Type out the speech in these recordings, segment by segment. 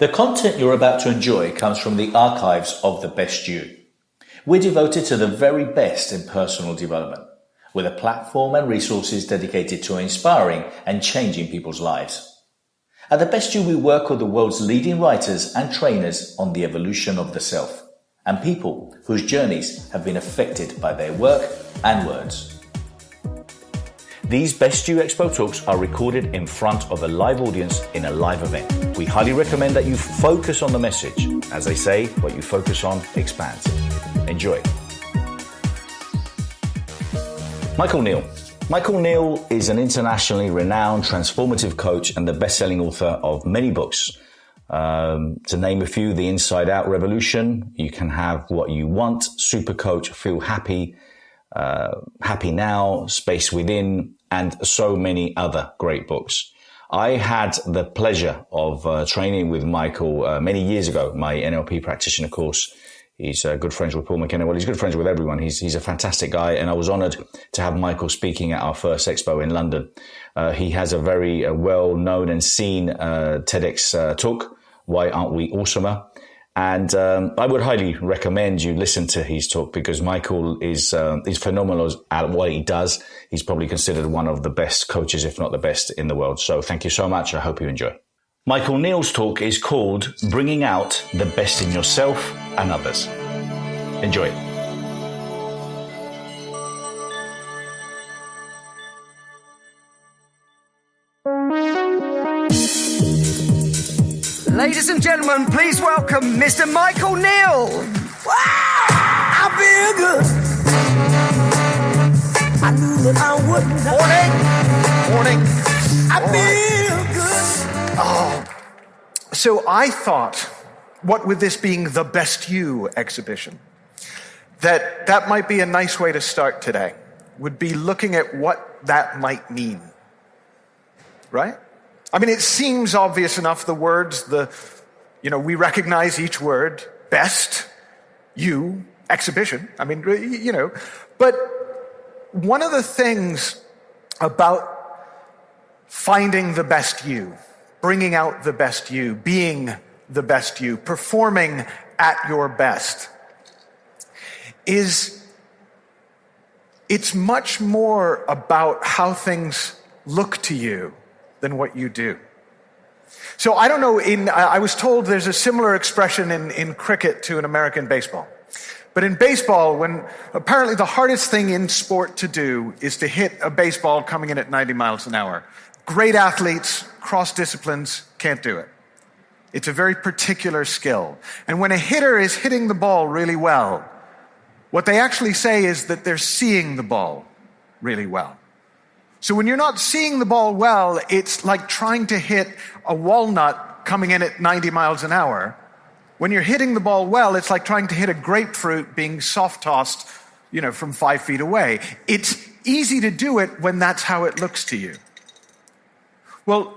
The content you're about to enjoy comes from the archives of The Best You. We're devoted to the very best in personal development, with a platform and resources dedicated to inspiring and changing people's lives. At The Best You, we work with the world's leading writers and trainers on the evolution of the self, and people whose journeys have been affected by their work and words. These Best You EXPO talks are recorded in front of a live audience in a live event. We highly recommend that you focus on the message. As they say, what you focus on expands. Enjoy. Michael Neill. Michael Neill is an internationally renowned transformative coach and the best-selling author of many books. To name a few, The Inside Out Revolution, You Can Have What You Want, Super Coach, Feel Happy, Happy Now, Space Within, and so many other great books. I had the pleasure of training with Michael many years ago, my NLP practitioner course. He's good friends with Paul McKenna. Well, he's good friends with everyone. He's a fantastic guy, and I was honored to have Michael speaking at our first expo in London. He has a very well-known and seen TEDx talk, Why Aren't We Awesomer? And I would highly recommend you listen to his talk because Michael is phenomenal at what he does. He's probably considered one of the best coaches, if not the best in the world. So thank you so much. I hope you enjoy. Michael Neill's talk is called Bringing Out the Best in Yourself and Others. Enjoy. Ladies and gentlemen, please welcome Mr. Michael Neill. Wow! I feel good. I knew that I wouldn't. Morning. I feel good. Oh. So I thought, what with this being the Best You exhibition, that might be a nice way to start today, would be looking at what that might mean. Right? I mean, it seems obvious enough, the words, we recognize each word, best, you, exhibition. I mean, but one of the things about finding the best you, bringing out the best you, being the best you, performing at your best, is it's much more about how things look to you than what you do. So I don't know, I was told there's a similar expression in cricket to in American baseball. But in baseball, when apparently the hardest thing in sport to do is to hit a baseball coming in at 90 miles an hour. Great athletes, cross disciplines, can't do it. It's a very particular skill. And when a hitter is hitting the ball really well, what they actually say is that they're seeing the ball really well. So when you're not seeing the ball well, it's like trying to hit a walnut coming in at 90 miles an hour. When you're hitting the ball well, it's like trying to hit a grapefruit being soft-tossed, from 5 feet away. It's easy to do it when that's how it looks to you. Well,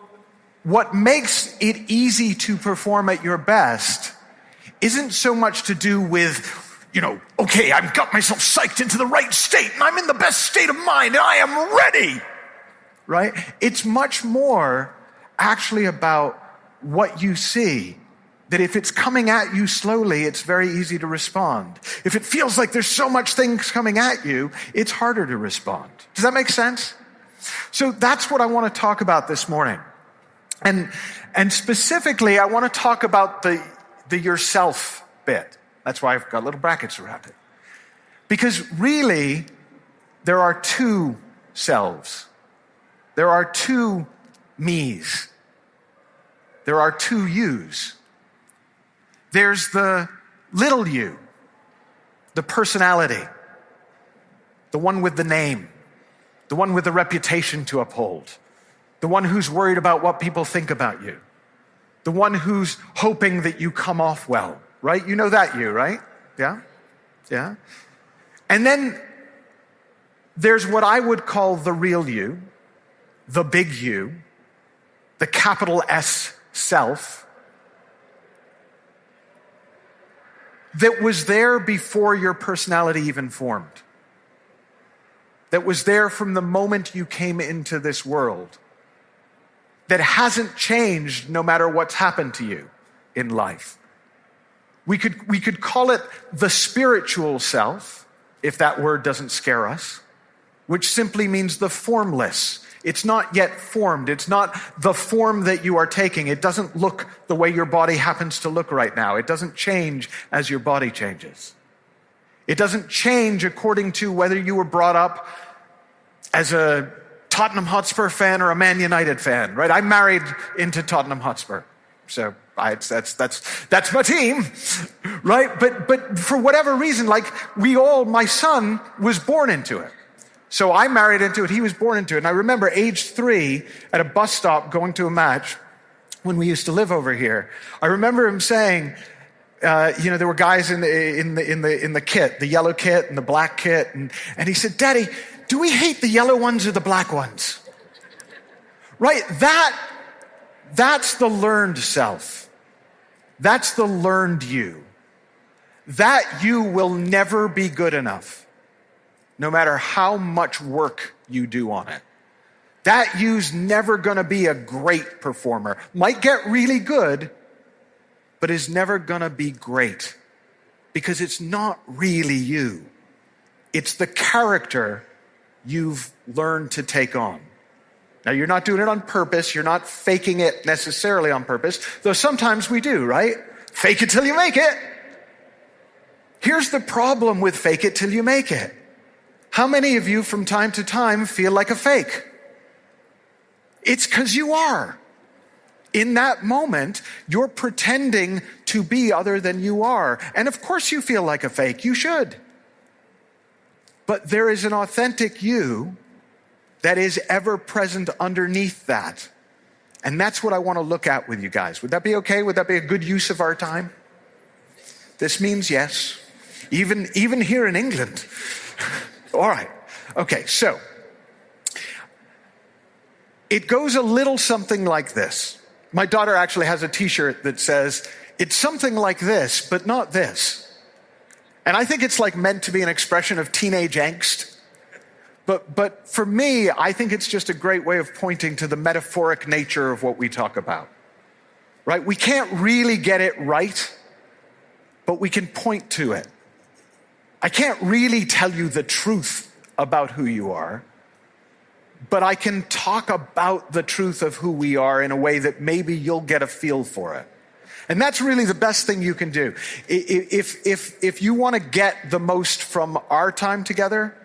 what makes it easy to perform at your best isn't so much to do with okay, I've got myself psyched into the right state and I'm in the best state of mind and I am ready. Right? It's much more actually about what you see. That if it's coming at you slowly, it's very easy to respond. If it feels like there's so much things coming at you, it's harder to respond. Does that make sense? So that's what I want to talk about this morning. And specifically, I want to talk about the yourself bit. That's why I've got little brackets around it. Because really, there are two selves. There are two me's. There are two yous. There's the little you, the personality, the one with the name, the one with the reputation to uphold, the one who's worried about what people think about you, the one who's hoping that you come off well, right? You know that you, right? Yeah? Yeah? And then there's what I would call the real you, the big you, the capital S self, that was there before your personality even formed. That was there from the moment you came into this world. That hasn't changed no matter what's happened to you. in life. We could call it the spiritual self, if that word doesn't scare us, which simply means the formless. It's not yet formed. It's not the form that you are taking. It doesn't look the way your body happens to look right now. It doesn't change as your body changes. It doesn't change according to whether you were brought up as a Tottenham Hotspur fan or a Man United fan, right? I married into Tottenham Hotspur, so that's my team, right? But for whatever reason, like my son was born into it. So I married into it, he was born into it. And I remember age 3 at a bus stop going to a match when we used to live over here. I remember him saying, there were guys in the kit, the yellow kit and the black kit. And he said, "Daddy, do we hate the yellow ones or the black ones?" Right? That's the learned self. That's the learned you. That you will never be good enough, no matter how much work you do on it. That you's never going to be a great performer. Might get really good, but is never going to be great because it's not really you. It's the character you've learned to take on. Now, you're not doing it on purpose. You're not faking it necessarily on purpose, though sometimes we do, right? Fake it till you make it. Here's the problem with fake it till you make it. How many of you from time to time feel like a fake? It's because you are. In that moment, you're pretending to be other than you are. And of course you feel like a fake. You should. But there is an authentic you that is ever present underneath that. And that's what I want to look at with you guys. Would that be okay? Would that be a good use of our time? This means yes. Even here in England. All right. Okay, so it goes a little something like this. My daughter actually has a t-shirt that says, "It's something like this, but not this." And I think it's like meant to be an expression of teenage angst. But for me, I think it's just a great way of pointing to the metaphoric nature of what we talk about. Right? We can't really get it right, but we can point to it. I can't really tell you the truth about who you are, but I can talk about the truth of who we are in a way that maybe you'll get a feel for it. And that's really the best thing you can do. If you want to get the most from our time together,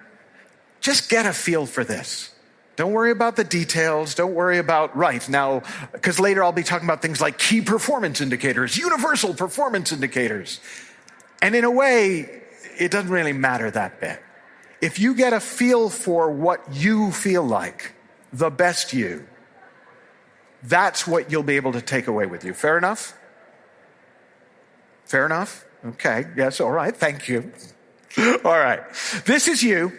just get a feel for this. Don't worry about the details. Don't worry about, right, now, because later I'll be talking about things like key performance indicators, universal performance indicators. And in a way, it doesn't really matter that bit. If you get a feel for what you feel like, the best you, that's what you'll be able to take away with you. Fair enough? Fair enough? Okay, yes, all right, thank you. All right, this is you.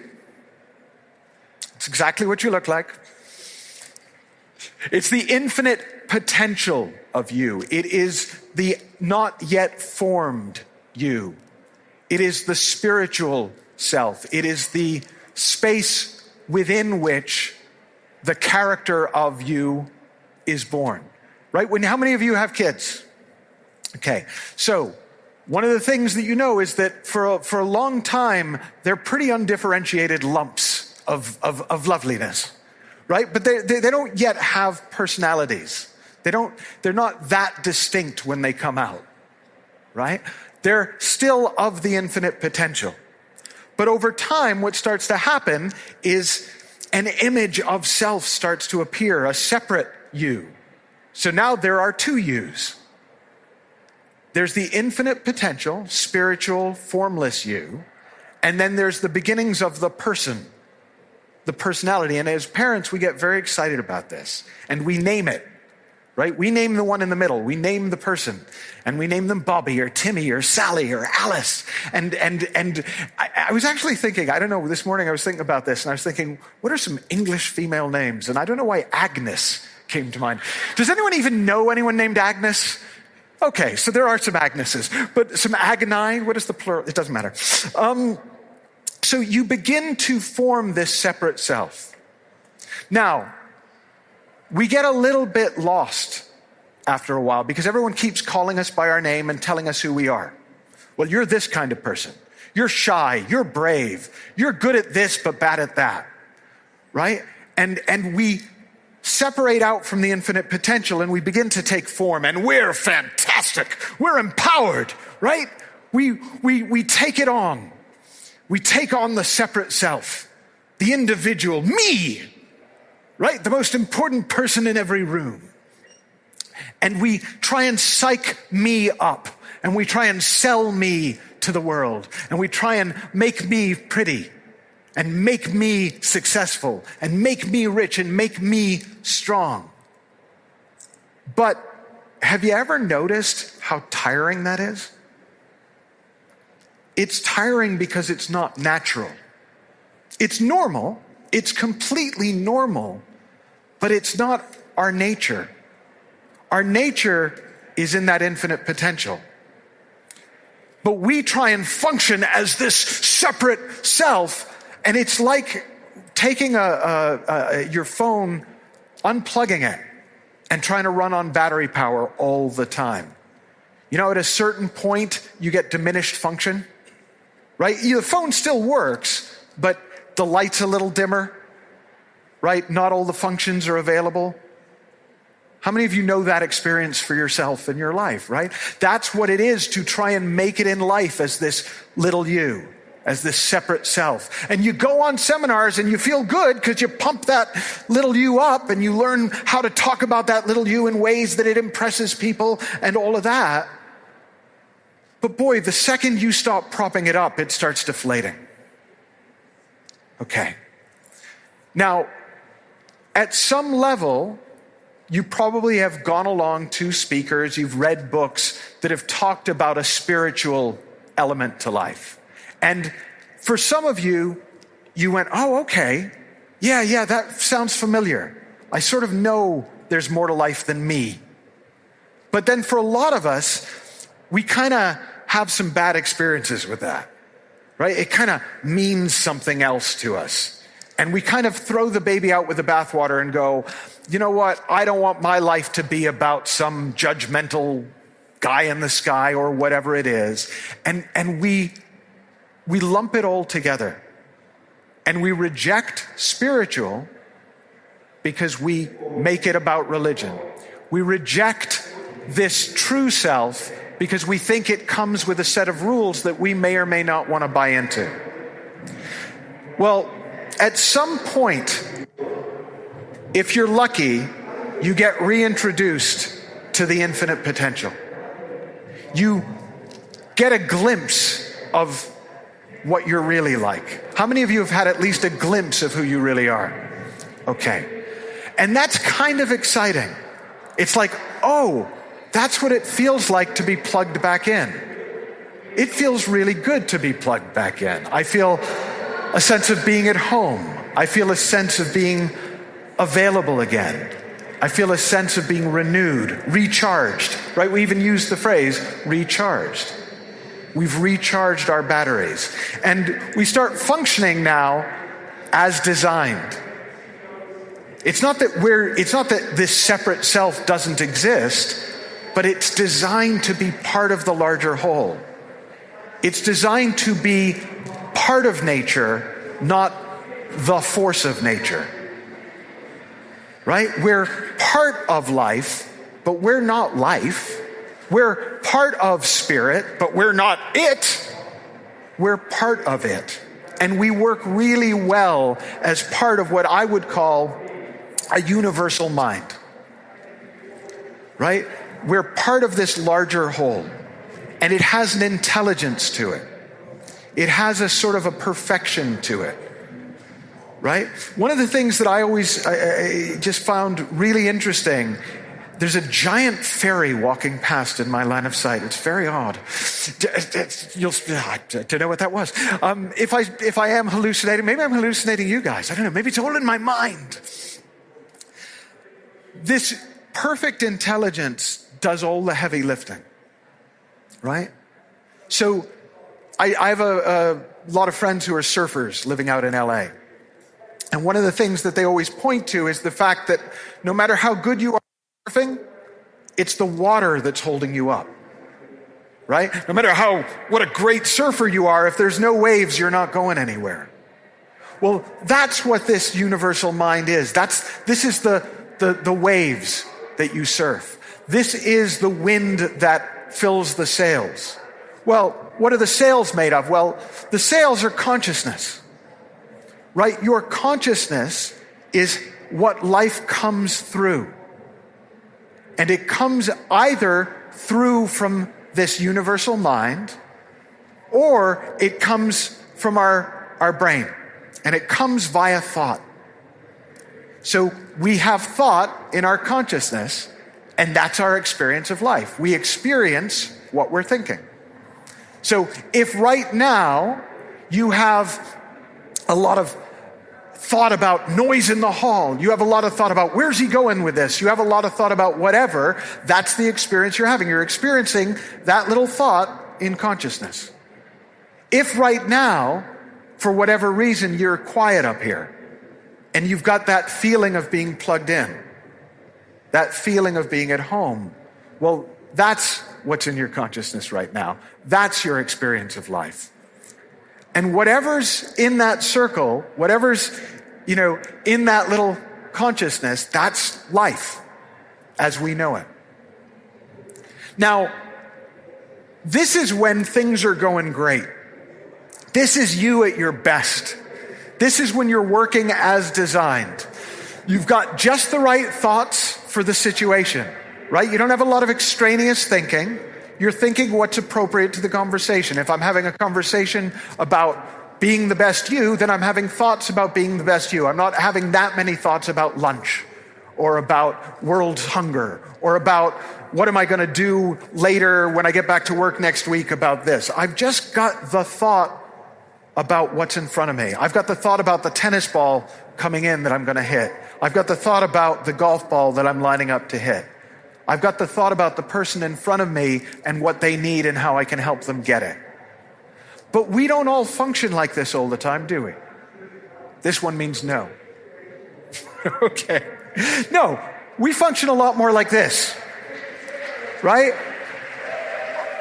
It's exactly what you look like. It's the infinite potential of you. It is the not yet formed you. It is the spiritual self. It is the space within which the character of you is born. Right? How many of you have kids? Okay, so one of the things that you know is that for a long time, they're pretty undifferentiated lumps of loveliness, right? But they don't yet have personalities. They're not that distinct when they come out, right? They're still of the infinite potential. But over time, what starts to happen is an image of self starts to appear, a separate you. So now there are two yous. There's the infinite potential, spiritual, formless you, and then there's the beginnings of the person, the personality. And as parents, we get very excited about this, and we name it, right? We name the one in the middle. We name the person, and we name them Bobby or Timmy or Sally or Alice. And I was actually thinking, I don't know, this morning I was thinking about this, and I was thinking, what are some English female names? And I don't know why Agnes came to mind. Does anyone even know anyone named Agnes? Okay, so there are some Agneses, but some Agni, what is the plural? It doesn't matter. So you begin to form this separate self. Now, we get a little bit lost after a while because everyone keeps calling us by our name and telling us who we are. Well, you're this kind of person. You're shy, you're brave, you're good at this but bad at that, right? And we separate out from the infinite potential and we begin to take form, and we're fantastic, we're empowered, right? We take it on. We take on the separate self, the individual, me, right? The most important person in every room. And we try and psych me up, and we try and sell me to the world, and we try and make me pretty, and make me successful, and make me rich, and make me strong. But have you ever noticed how tiring that is? It's tiring because it's not natural. It's normal, it's completely normal, but it's not our nature. Our nature is in that infinite potential. But we try and function as this separate self, and it's like taking your phone, unplugging it, and trying to run on battery power all the time. You know, at a certain point, you get diminished function, right? The phone still works, but the light's a little dimmer, right? Not all the functions are available. How many of you know that experience for yourself in your life, right? That's what it is to try and make it in life as this little you, as this separate self. And you go on seminars and you feel good because you pump that little you up and you learn how to talk about that little you in ways that it impresses people and all of that. But boy, the second you stop propping it up, it starts deflating. Okay. Now, at some level, you probably have gone along to speakers, you've read books that have talked about a spiritual element to life. And for some of you, you went, oh, okay, yeah, that sounds familiar. I sort of know there's more to life than me. But then for a lot of us, we kind of have some bad experiences with that, right? It kind of means something else to us. And we kind of throw the baby out with the bathwater and go, you know what? I don't want my life to be about some judgmental guy in the sky or whatever it is. And we lump it all together. And we reject spiritual because we make it about religion. We reject this true self because we think it comes with a set of rules that we may or may not want to buy into. Well, at some point, if you're lucky, you get reintroduced to the infinite potential. You get a glimpse of what you're really like. How many of you have had at least a glimpse of who you really are? Okay. And that's kind of exciting. It's like, oh, that's what it feels like to be plugged back in. It feels really good to be plugged back in. I feel a sense of being at home. I feel a sense of being available again. I feel a sense of being renewed, recharged, right? We even use the phrase recharged. We've recharged our batteries. And we start functioning now as designed. It's not that this separate self doesn't exist, but it's designed to be part of the larger whole. It's designed to be part of nature, not the force of nature. Right? We're part of life, but we're not life. We're part of spirit, but we're not it. We're part of it. And we work really well as part of what I would call a universal mind. Right? We're part of this larger whole. And it has an intelligence to it. It has a sort of a perfection to it. Right? One of the things that I always just found really interesting, there's a giant fairy walking past in my line of sight. It's very odd. You'll to know what that was. If I am hallucinating, maybe I'm hallucinating you guys. I don't know. Maybe it's all in my mind. This perfect intelligence does all the heavy lifting. Right? So I have a lot of friends who are surfers living out in LA. And one of the things that they always point to is the fact that no matter how good you are at surfing, it's the water that's holding you up, right? No matter what a great surfer you are, if there's no waves, you're not going anywhere. Well, that's what this universal mind is. This is the waves that you surf. This is the wind that fills the sails. Well, what are the sails made of? Well, the sails are consciousness, right? Your consciousness is what life comes through. And it comes either through from this universal mind, or it comes from our brain. And it comes via thought. So we have thought in our consciousness, and that's our experience of life. We experience what we're thinking. So if right now you have a lot of thought about noise in the hall, you have a lot of thought about where's he going with this, you have a lot of thought about whatever, that's the experience you're having. You're experiencing that little thought in consciousness. If right now, for whatever reason, you're quiet up here, and you've got that feeling of being plugged in, that feeling of being at home, well, that's what's in your consciousness right now. That's your experience of life. And whatever's in that circle, whatever's, in that little consciousness, that's life as we know it. Now, this is when things are going great. This is you at your best. This is when you're working as designed. You've got just the right thoughts for the situation, right? You don't have a lot of extraneous thinking. You're thinking what's appropriate to the conversation. If I'm having a conversation about being the best you, then I'm having thoughts about being the best you. I'm not having that many thoughts about lunch or about world hunger or about what am I going to do later when I get back to work next week about this. I've just got the thought about what's in front of me. I've got the thought about the tennis ball coming in that I'm going to hit. I've got the thought about the golf ball that I'm lining up to hit. I've got the thought about the person in front of me and what they need and how I can help them get it. But we don't all function like this all the time, do we? This one means no. Okay. No, we function a lot more like this, right?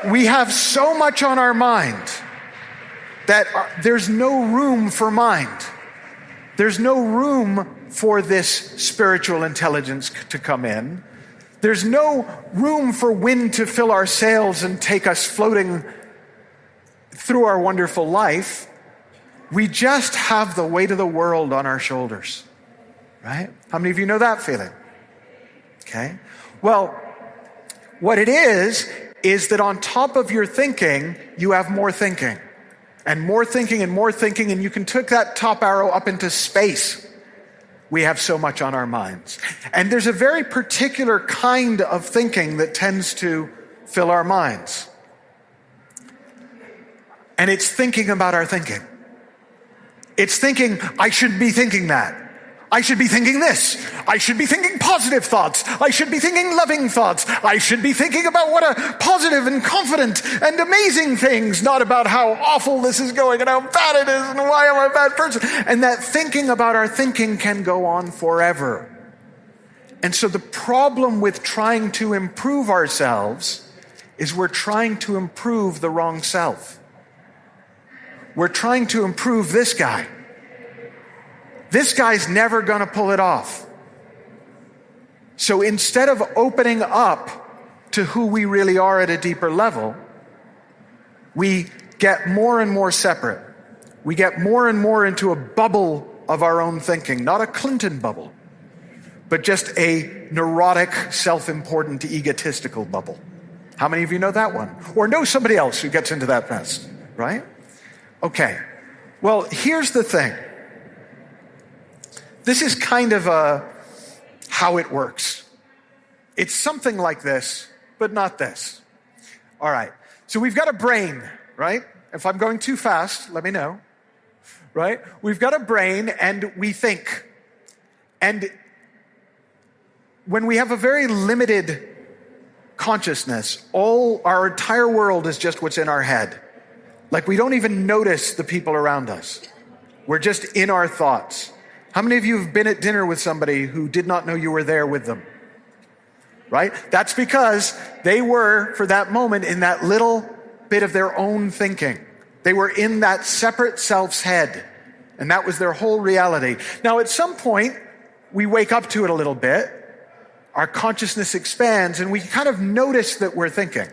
We have so much on our mind that there's no room for mind. There's no room for this spiritual intelligence to come in. There's no room for wind to fill our sails and take us floating through our wonderful life. We just have the weight of the world on our shoulders, right? How many of you know that feeling? Okay. Well, what it is that on top of your thinking, you have more thinking. And more thinking and more thinking, and you can take that top arrow up into space. We have so much on our minds. And there's a very particular kind of thinking that tends to fill our minds. And it's thinking about our thinking. It's thinking, I shouldn't be thinking that. I should be thinking this. I should be thinking positive thoughts. I should be thinking loving thoughts. I should be thinking about what a positive and confident and amazing things, not about how awful this is going and how bad it is and why am I a bad person. And that thinking about our thinking can go on forever. And so the problem with trying to improve ourselves is we're trying to improve the wrong self. We're trying to improve this guy. This guy's never going to pull it off. So instead of opening up to who we really are at a deeper level, we get more and more separate. We get more and more into a bubble of our own thinking, not a Clinton bubble, but just a neurotic, self-important, egotistical bubble. How many of you know that one? Or know somebody else who gets into that mess, right? Okay. Well, here's the thing. This is kind of how it works. It's something like this, but not this. All right. So we've got a brain, right? If I'm going too fast, let me know, right? We've got a brain and we think. And when we have a very limited consciousness, our entire world is just what's in our head. Like we don't even notice the people around us. We're just in our thoughts. How many of you have been at dinner with somebody who did not know you were there with them? right? That's because they were, for that moment, in that little bit of their own thinking. They were in that separate self's head, and that was their whole reality. Now, at some point, we wake up to it a little bit, our consciousness expands, and we kind of notice that we're thinking.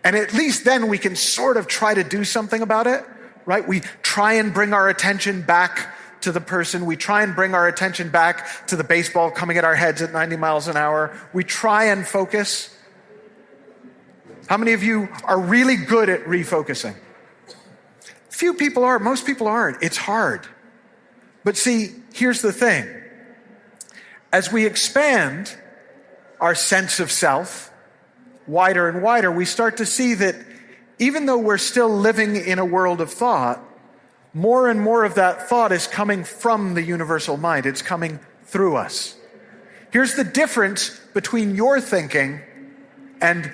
And at least then we can sort of try to do something about it, right? We try and bring our attention back to the person. We try and bring our attention back to the baseball coming at our heads at 90 miles an hour. We try and focus. How many of you are really good at refocusing? Few people are. Most people aren't. It's hard. But see, here's the thing. As we expand our sense of self wider and wider, we start to see that even though we're still living in a world of thought, more and more of that thought is coming from the universal mind. It's coming through us. Here's the difference between your thinking and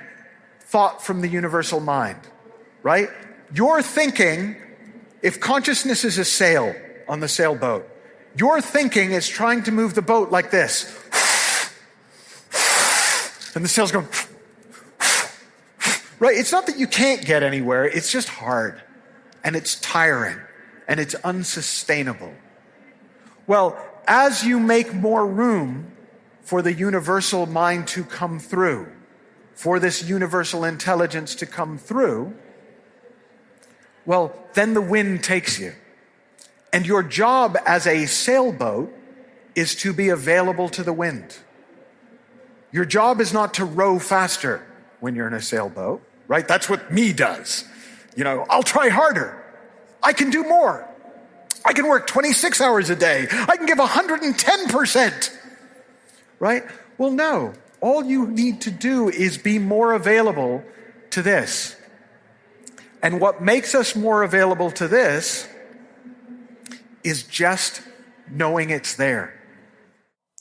thought from the universal mind, right? Your thinking, if consciousness is a sail on the sailboat, your thinking is trying to move the boat like this. And the sail's going, right? It's not that you can't get anywhere. It's just hard and it's tiring and it's unsustainable. Well, as you make more room for the universal mind to come through, for this universal intelligence to come through, well, then the wind takes you. And your job as a sailboat is to be available to the wind. Your job is not to row faster when you're in a sailboat, right? That's what me does. You know, I'll try harder. I can do more. I can work 26 hours a day. I can give 110%, right? Well, no. All you need to do is be more available to this. And what makes us more available to this is just knowing it's there.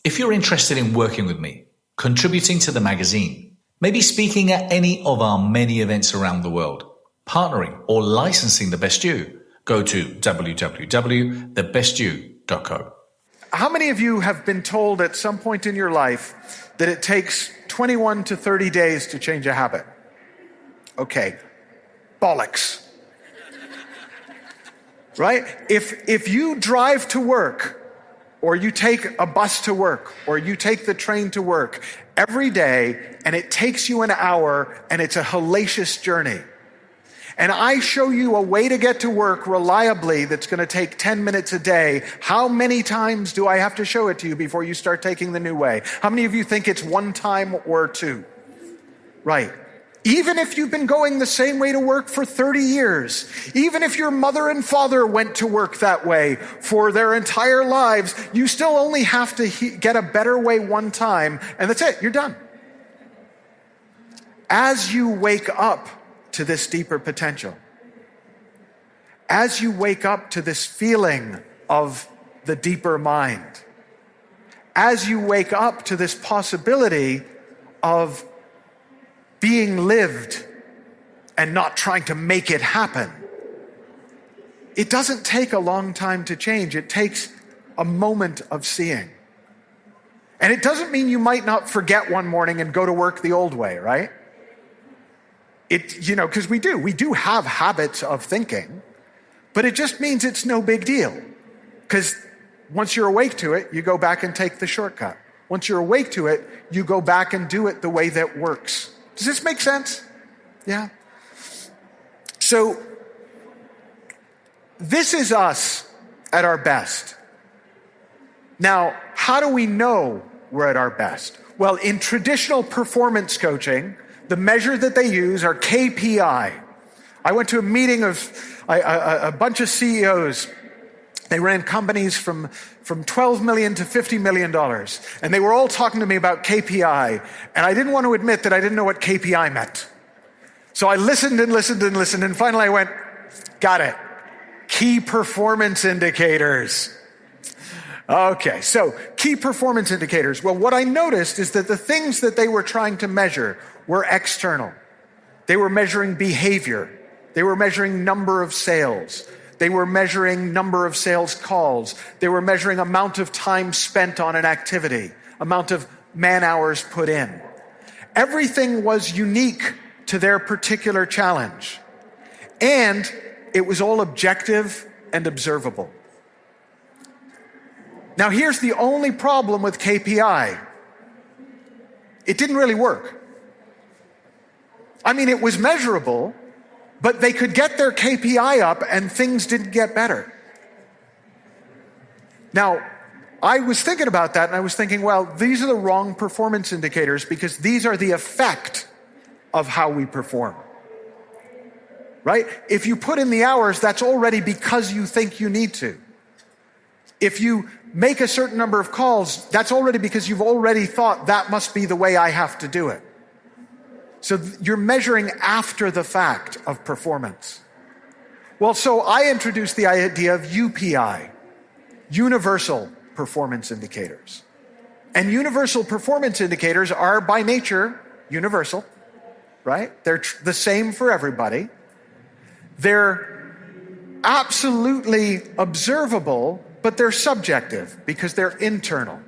If you're interested in working with me, contributing to the magazine, maybe speaking at any of our many events around the world, partnering or licensing The Best You, go to www.thebestyou.co. How many of you have been told at some point in your life that it takes 21 to 30 days to change a habit? Okay, bollocks. Right? If you drive to work, or you take a bus to work, or you take the train to work every day, and it takes you an hour, and it's a hellacious journey, and I show you a way to get to work reliably that's going to take 10 minutes a day, how many times do I have to show it to you before you start taking the new way? How many of you think it's one time or two? Right. Even if you've been going the same way to work for 30 years, even if your mother and father went to work that way for their entire lives, you still only have to get a better way one time, and that's it, you're done. As you wake up to this deeper potential, as you wake up to this feeling of the deeper mind, as you wake up to this possibility of being lived and not trying to make it happen, it doesn't take a long time to change. It takes a moment of seeing. And it doesn't mean you might not forget one morning and go to work the old way, right? Because we do have habits of thinking, but it just means it's no big deal. Because once you're awake to it, you go back and take the shortcut. Once you're awake to it, you go back and do it the way that works. Does this make sense? Yeah. So, this is us at our best. Now, how do we know we're at our best? Well, in traditional performance coaching, the measure that they use are KPI. I went to a meeting of a bunch of CEOs. They ran companies from $12 million to $50 million. And they were all talking to me about KPI. And I didn't want to admit that I didn't know what KPI meant. So I listened and listened and listened. And finally I went, got it. Key performance indicators. Okay, so key performance indicators. Well, what I noticed is that the things that they were trying to measure were external. They were measuring behavior. They were measuring number of sales. They were measuring number of sales calls. They were measuring amount of time spent on an activity, amount of man hours put in. Everything was unique to their particular challenge. And it was all objective and observable. Now here's the only problem with KPI. It didn't really work. I mean, it was measurable, but they could get their KPI up and things didn't get better. Now, I was thinking about that and I was thinking, well, these are the wrong performance indicators because these are the effect of how we perform. Right? If you put in the hours, that's already because you think you need to. If you make a certain number of calls, that's already because you've already thought that must be the way I have to do it. So you're measuring after the fact of performance. Well, so I introduced the idea of UPI, Universal Performance Indicators. And universal performance indicators are by nature universal, right? They're the same for everybody. They're absolutely observable, but they're subjective because they're internal.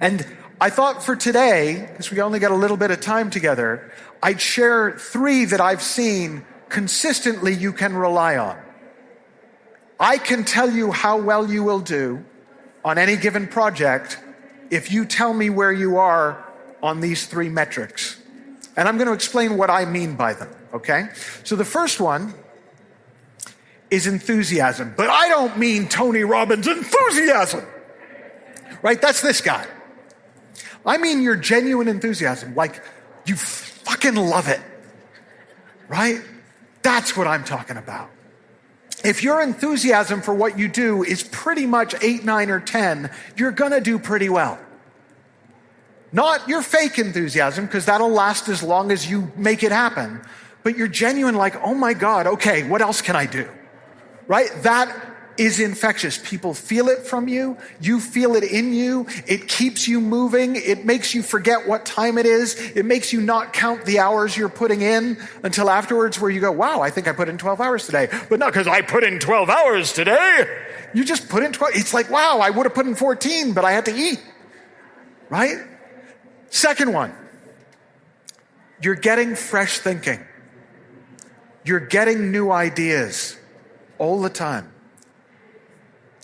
And I thought for today, because we only got a little bit of time together, I'd share 3 that I've seen consistently you can rely on. I can tell you how well you will do on any given project if you tell me where you are on these 3 metrics. And I'm going to explain what I mean by them, okay? So the first one is enthusiasm. But I don't mean Tony Robbins enthusiasm, right? That's this guy. I mean your genuine enthusiasm, like you fucking love it, right? That's what I'm talking about. If your enthusiasm for what you do is pretty much 8, 9, or 10, you're gonna do pretty well. Not your fake enthusiasm, because that'll last as long as you make it happen, but your genuine, like, oh my God, okay, what else can I do? Right? That is infectious. People feel it from you. You feel it in you. It keeps you moving. It makes you forget what time it is. It makes you not count the hours you're putting in until afterwards where you go, wow, I think I put in 12 hours today. But not because I put in 12 hours today. You just put in 12. It's like, wow, I would have put in 14, but I had to eat. Right? Second one, you're getting fresh thinking. You're getting new ideas all the time.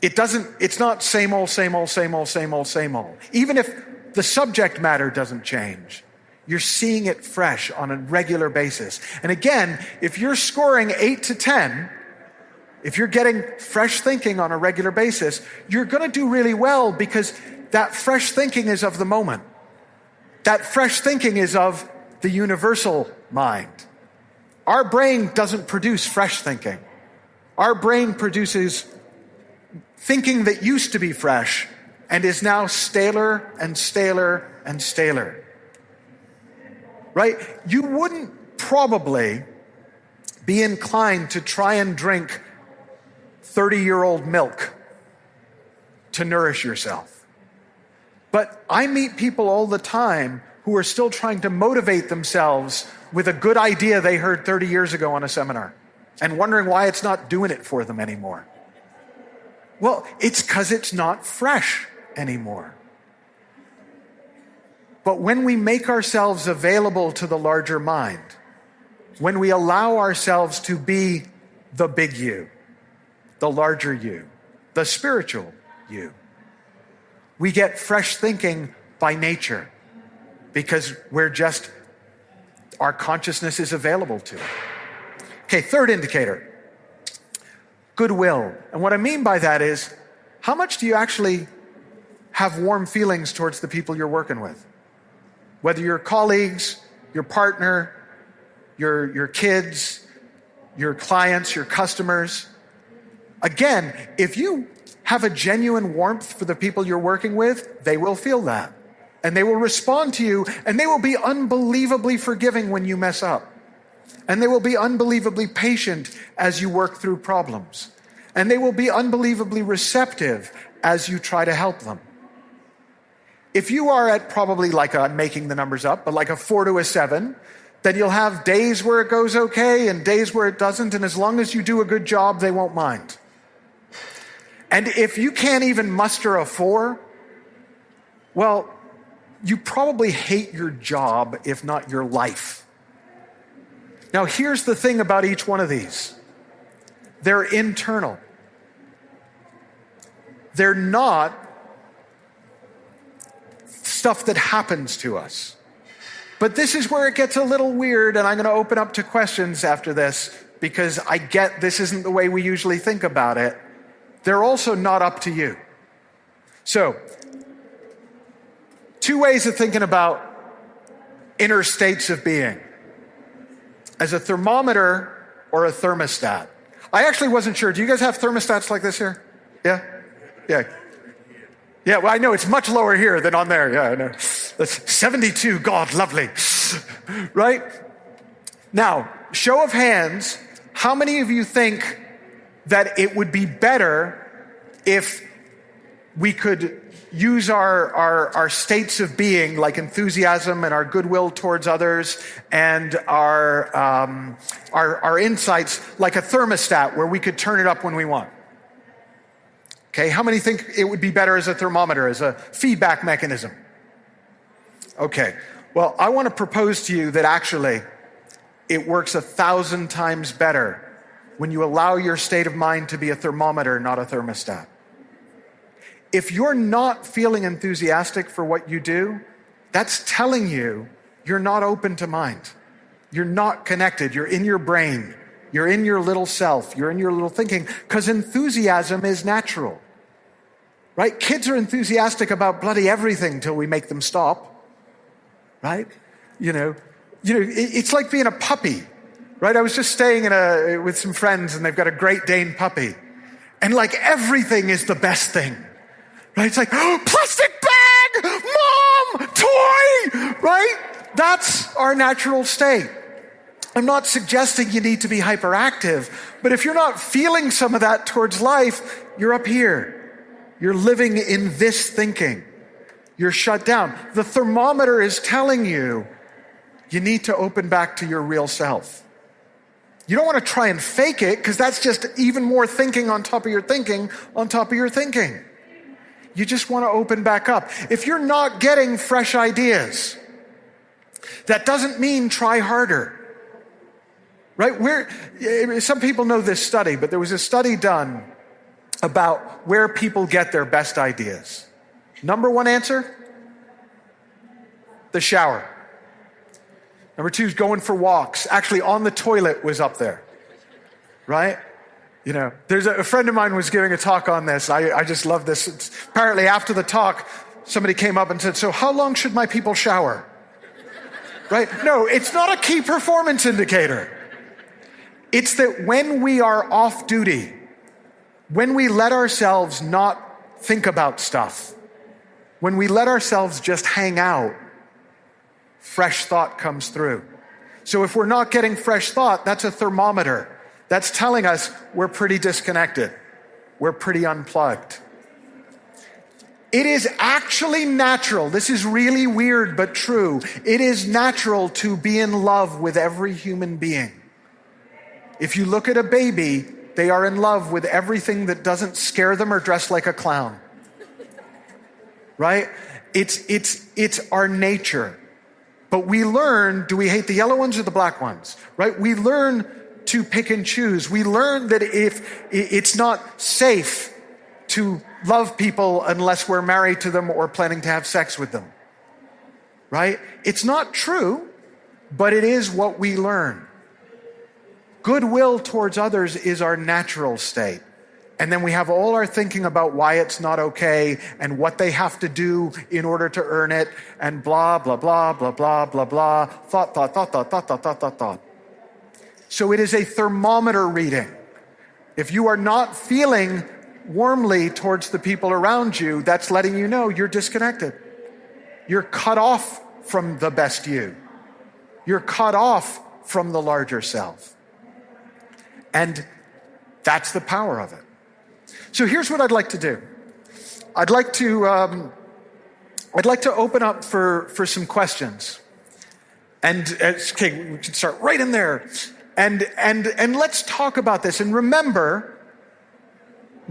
It's not same old, same old, same old, same old, same old. Even if the subject matter doesn't change, you're seeing it fresh on a regular basis. And again, if you're scoring 8 to 10, if you're getting fresh thinking on a regular basis, you're going to do really well because that fresh thinking is of the moment. That fresh thinking is of the universal mind. Our brain doesn't produce fresh thinking. Our brain produces thinking that used to be fresh and is now staler and staler and staler. Right? You wouldn't probably be inclined to try and drink 30-year-old milk to nourish yourself. But I meet people all the time who are still trying to motivate themselves with a good idea they heard 30 years ago on a seminar and wondering why it's not doing it for them anymore. Well, it's because it's not fresh anymore. But when we make ourselves available to the larger mind, when we allow ourselves to be the big you, the larger you, the spiritual you, we get fresh thinking by nature because our consciousness is available to it. Okay, third indicator. Goodwill. And what I mean by that is, how much do you actually have warm feelings towards the people you're working with? Whether your colleagues, your partner, your kids, your clients, your customers. Again, if you have a genuine warmth for the people you're working with, they will feel that. And they will respond to you, and they will be unbelievably forgiving when you mess up. And they will be unbelievably patient as you work through problems. And they will be unbelievably receptive as you try to help them. If you are at probably I'm making the numbers up, but like a 4 to a 7, then you'll have days where it goes okay and days where it doesn't. And as long as you do a good job, they won't mind. And if you can't even muster a 4, well, you probably hate your job, if not your life. Now, here's the thing about each one of these. They're internal. They're not stuff that happens to us. But this is where it gets a little weird, and I'm going to open up to questions after this, because I get this isn't the way we usually think about it. They're also not up to you. So, two ways of thinking about inner states of being: as a thermometer or a thermostat. I actually wasn't sure. Do you guys have thermostats like this here? Yeah? Yeah. Yeah, well, I know it's much lower here than on there. Yeah, I know. That's 72. God, lovely. Right? Now, show of hands, how many of you think that it would be better if we could use our states of being, like enthusiasm and our goodwill towards others and our insights, like a thermostat where we could turn it up when we want? Okay, how many think it would be better as a thermometer, as a feedback mechanism? Okay, well, I want to propose to you that actually it works 1,000 times better when you allow your state of mind to be a thermometer, not a thermostat. If you're not feeling enthusiastic for what you do, that's telling you you're not open to mind. You're not connected. You're in your brain. You're in your little self. You're in your little thinking, because enthusiasm is natural, right? Kids are enthusiastic about bloody everything till we make them stop, right? It's like being a puppy, right? I was just staying with some friends, and they've got a Great Dane puppy, and like everything is the best thing, right? It's like, oh, plastic bag, mom, toy, right? That's our natural state. I'm not suggesting you need to be hyperactive, but if you're not feeling some of that towards life, you're up here. You're living in this thinking. You're shut down. The thermometer is telling you you need to open back to your real self. You don't want to try and fake it, because that's just even more thinking on top of your thinking on top of your thinking. You just want to open back up. If you're not getting fresh ideas, that doesn't mean try harder. Right? Some people know this study, but there was a study done about where people get their best ideas. Number one answer? The shower. Number two is going for walks. Actually, on the toilet was up there. Right? There's a friend of mine was giving a talk on this. I just love this. Apparently, after the talk, somebody came up and said, "So how long should my people shower?" Right? No, it's not a key performance indicator. It's that when we are off duty, when we let ourselves not think about stuff, when we let ourselves just hang out, fresh thought comes through. So if we're not getting fresh thought, that's a thermometer. That's telling us we're pretty disconnected. We're pretty unplugged. It is actually natural. This is really weird, but true. It is natural to be in love with every human being. If you look at a baby, they are in love with everything that doesn't scare them or dress like a clown. Right? It's our nature. But we learn, do we hate the yellow ones or the black ones? Right? We learn to pick and choose. We learn that if it's not safe to love people unless we're married to them or planning to have sex with them. Right? It's not true, but it is what we learn. Goodwill towards others is our natural state. And then we have all our thinking about why it's not okay and what they have to do in order to earn it, and blah, blah, blah, blah, blah, blah, blah. Thought. So it is a thermometer reading. If you are not feeling warmly towards the people around you, that's letting you know you're disconnected. You're cut off from the best you. You're cut off from the larger self. And that's the power of it. So here's what I'd like to do. I'd like to open up for some questions. And okay, we can start right in there. And let's talk about this. And remember,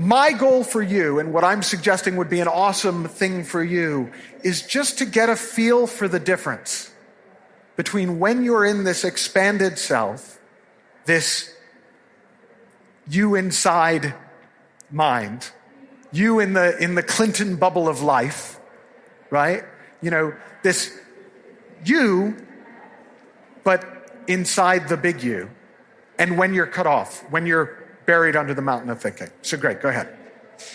My goal for you, and what I'm suggesting would be an awesome thing for you, is just to get a feel for the difference between when you're in this expanded self, this you inside mind, you in the Clinton bubble of life, right? You know, this you, but inside the big you, and when you're cut off, when you're buried under the mountain of thinking. So great, go ahead.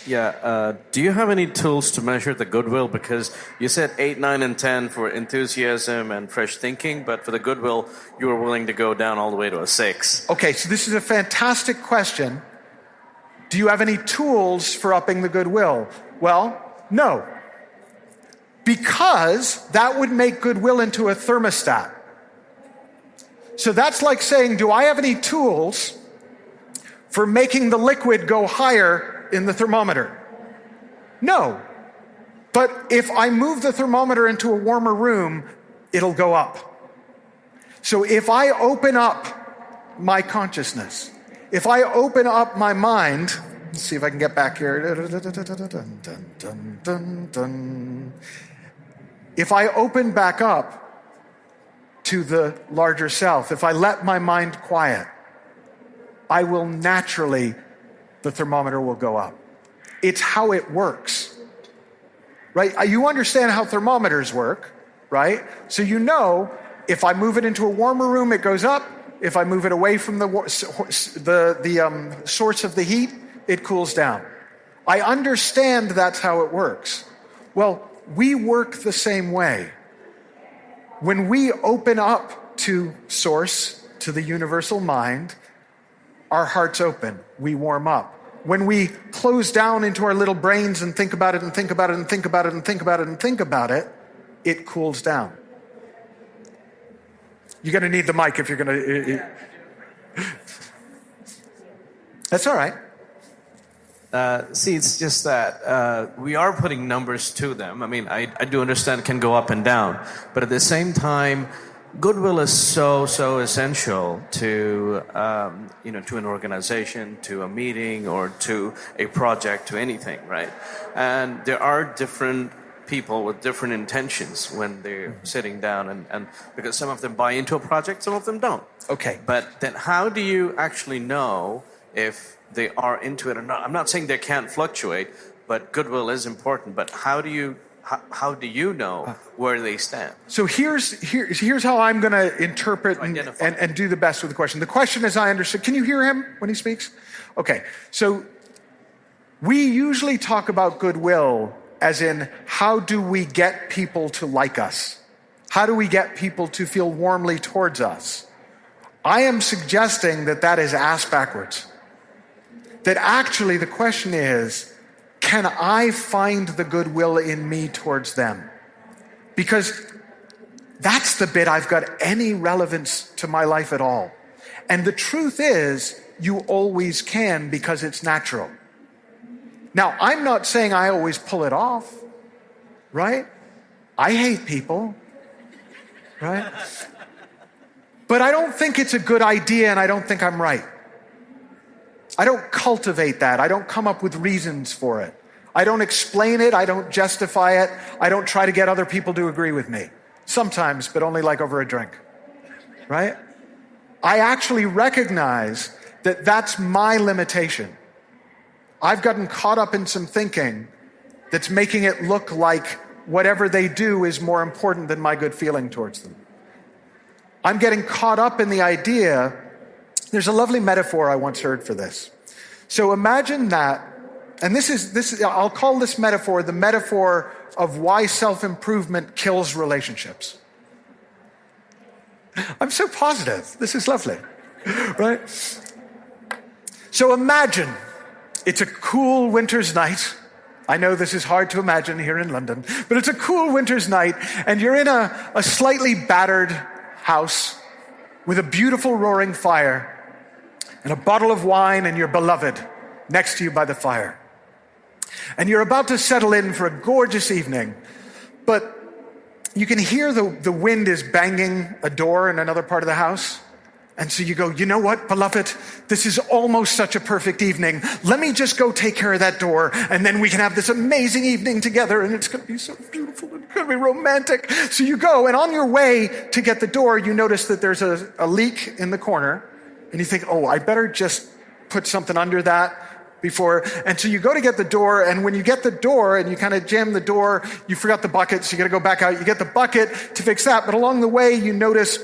Yeah, do you have any tools to measure the goodwill? Because you said 8, 9, and 10 for enthusiasm and fresh thinking, but for the goodwill, you were willing to go down all the way to a 6. Okay, so this is a fantastic question. Do you have any tools for upping the goodwill? Well, no. Because that would make goodwill into a thermostat. So that's like saying, do I have any tools for making the liquid go higher in the thermometer? No. But if I move the thermometer into a warmer room, it'll go up. So if I open up my consciousness, if I open up my mind, let's see if I can get back here. If I open back up to the larger self, if I let my mind quiet, I will naturally, the thermometer will go up. It's how it works, right? You understand how thermometers work, right? So you know, if I move it into a warmer room, it goes up. If I move it away from the source of the heat, it cools down. I understand that's how it works. Well, we work the same way. When we open up to source, to the universal mind, our hearts open, we warm up. When we close down into our little brains and think about it and think about it and think about it and think about it and think about it, it cools down. You're going to need the mic if you're going to... That's all right. See, it's just that we are putting numbers to them. I mean, I do understand it can go up and down, but at the same time, goodwill is so essential to to an organization, to a meeting, or to a project, to anything, right? And there are different people with different intentions when they're sitting down, and because some of them buy into a project, some of them don't. Okay. But then how do you actually know if they are into it or not? I'm not saying they can't fluctuate, but goodwill is important. But how do you know where they stand? So here's how I'm going to interpret and do the best with the question. The question, as I understood, can you hear him when he speaks? Okay, so we usually talk about goodwill as in, how do we get people to like us? How do we get people to feel warmly towards us? I am suggesting that is ass backwards. That actually the question is, can I find the goodwill in me towards them? Because that's the bit I've got any relevance to my life at all. And the truth is, you always can, because it's natural. Now, I'm not saying I always pull it off, right? I hate people, right? But I don't think it's a good idea, and I don't think I'm right. I don't cultivate that. I don't come up with reasons for it. I don't explain it. I don't justify it. I don't try to get other people to agree with me. Sometimes, but only like over a drink, right? I actually recognize that that's my limitation. I've gotten caught up in some thinking that's making it look like whatever they do is more important than my good feeling towards them. I'm getting caught up in the idea. There's a lovely metaphor I once heard for this. So imagine that, and this is I'll call this metaphor the metaphor of why self-improvement kills relationships. I'm so positive. This is lovely, right? So imagine it's a cool winter's night. I know this is hard to imagine here in London, but it's a cool winter's night, and you're in a slightly battered house with a beautiful roaring fire and a bottle of wine and your beloved next to you by the fire. And you're about to settle in for a gorgeous evening, but you can hear the wind is banging a door in another part of the house, And so you go, you know what, beloved? This is almost such a perfect evening. Let me just go take care of that door, and then we can have this amazing evening together, and it's going to be so beautiful, and it's going to be romantic. So you go, and on your way to get the door, you notice that there's a leak in the corner, and you think, oh, I better just put something under that before. And so you go to get the door, and when you get the door and you kind of jam the door, you forgot the bucket, so you got to go back out. You get the bucket to fix that, but along the way, you notice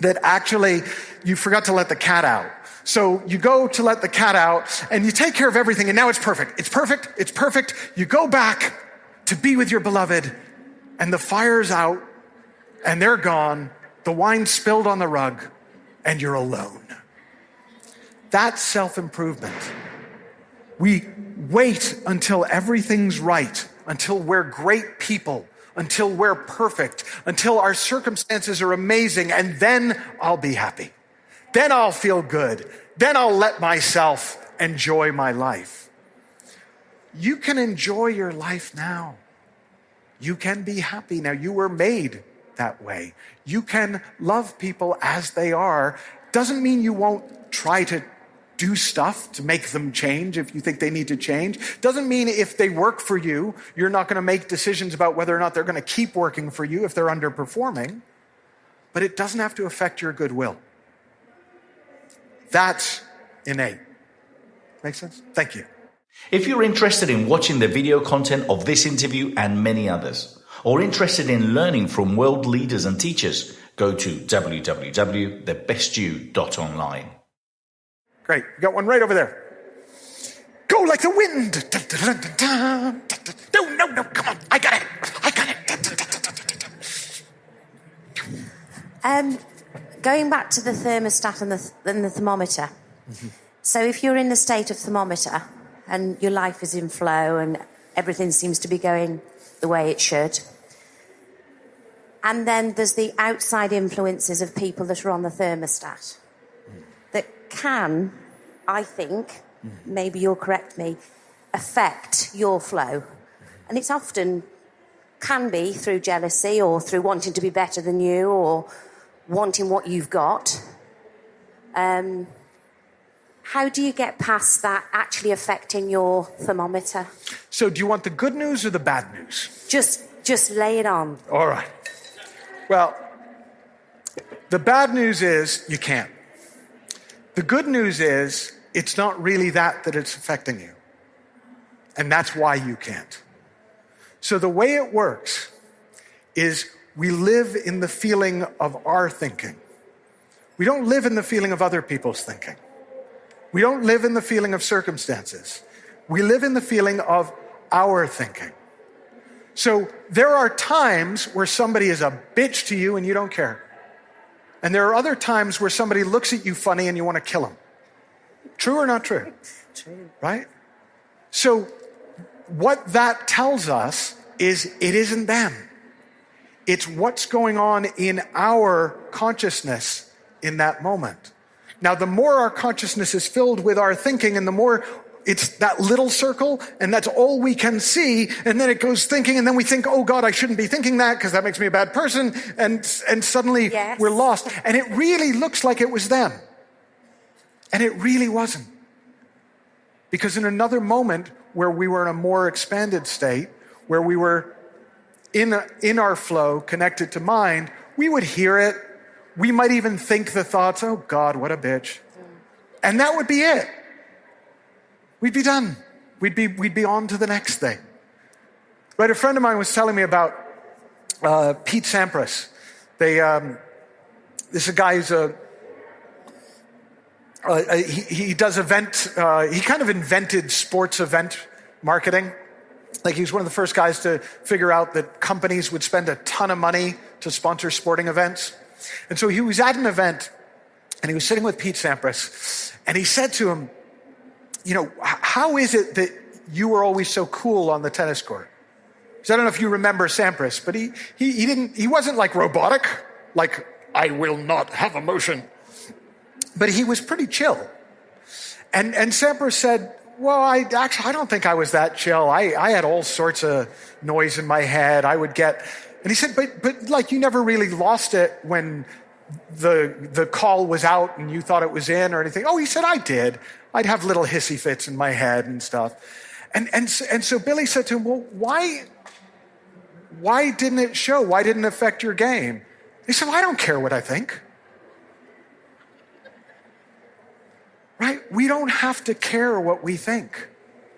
that actually you forgot to let the cat out. So you go to let the cat out and you take care of everything, and now it's perfect. It's perfect. It's perfect. You go back to be with your beloved, and the fire's out and they're gone. The wine spilled on the rug and you're alone. That's self-improvement. We wait until everything's right, until we're great people, until we're perfect, until our circumstances are amazing, and then I'll be happy. Then I'll feel good. Then I'll let myself enjoy my life. You can enjoy your life now. You can be happy now. You were made that way. You can love people as they are. Doesn't mean you won't try to do stuff to make them change if you think they need to change. Doesn't mean if they work for you, you're not going to make decisions about whether or not they're going to keep working for you if they're underperforming. But it doesn't have to affect your goodwill. That's innate. Make sense? Thank you. If you're interested in watching the video content of this interview and many others, or interested in learning from world leaders and teachers, go to www.thebestyou.online. Great. We got one right over there. Go like the wind. No, come on. I got it. Going back to the thermostat and the thermometer. Mm-hmm. So if you're in the state of thermometer and your life is in flow and everything seems to be going the way it should, and then there's the outside influences of people that are on the thermostat that can, I think, maybe you'll correct me, affect your flow. And it's often can be through jealousy or through wanting to be better than you or wanting what you've got. How do you get past that actually affecting your thermometer? So do you want the good news or the bad news? Just lay it on. All right. Well, the bad news is you can't. The good news is it's not really that it's affecting you. And that's why you can't. So the way it works is we live in the feeling of our thinking. We don't live in the feeling of other people's thinking. We don't live in the feeling of circumstances. We live in the feeling of our thinking. So there are times where somebody is a bitch to you and you don't care. And there are other times where somebody looks at you funny and you want to kill them. True or not true? True. Right? So what that tells us is it isn't them. It's what's going on in our consciousness in that moment. Now, the more our consciousness is filled with our thinking and the more it's that little circle and that's all we can see, and then it goes thinking and then we think, oh God, I shouldn't be thinking that because that makes me a bad person, and suddenly yes. We're lost. And it really looks like it was them. And it really wasn't. Because in another moment where we were in a more expanded state, where we were in our flow, connected to mind, we would hear it. We might even think the thoughts, oh God, what a bitch. And that would be it. We'd be done. We'd be on to the next thing. Right, a friend of mine was telling me about Pete Sampras. This is a guy who's he does event, he kind of invented sports event marketing. Like he was one of the first guys to figure out that companies would spend a ton of money to sponsor sporting events. And so he was at an event and he was sitting with Pete Sampras and he said to him, you know, how is it that you were always so cool on the tennis court? So I don't know if you remember Sampras, but he wasn't like robotic, like I will not have emotion, but he was pretty chill. And Sampras said, well, I don't think I was that chill. I had all sorts of noise in my head. I would get, and he said, but like you never really lost it when the call was out and you thought it was in or anything? Oh, he said, I did. I'd have little hissy fits in my head and stuff. And so Billy said to him, well, why didn't it show? Why didn't it affect your game? He said, well, I don't care what I think. Right? We don't have to care what we think.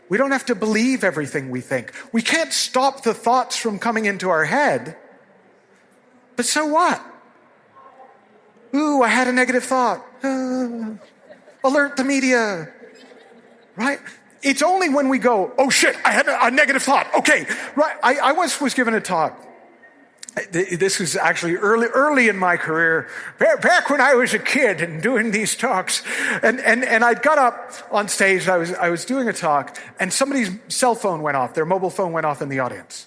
We don't have to believe everything we think. We can't stop the thoughts from coming into our head. But so what? Ooh, I had a negative thought. Alert the media. Right? It's only when we go, oh shit, I had a negative thought. Okay, right. I once was given a talk. This was actually early in my career, back when I was a kid and doing these talks. And I got up on stage, I was doing a talk, and somebody's cell phone went off, their mobile phone went off in the audience.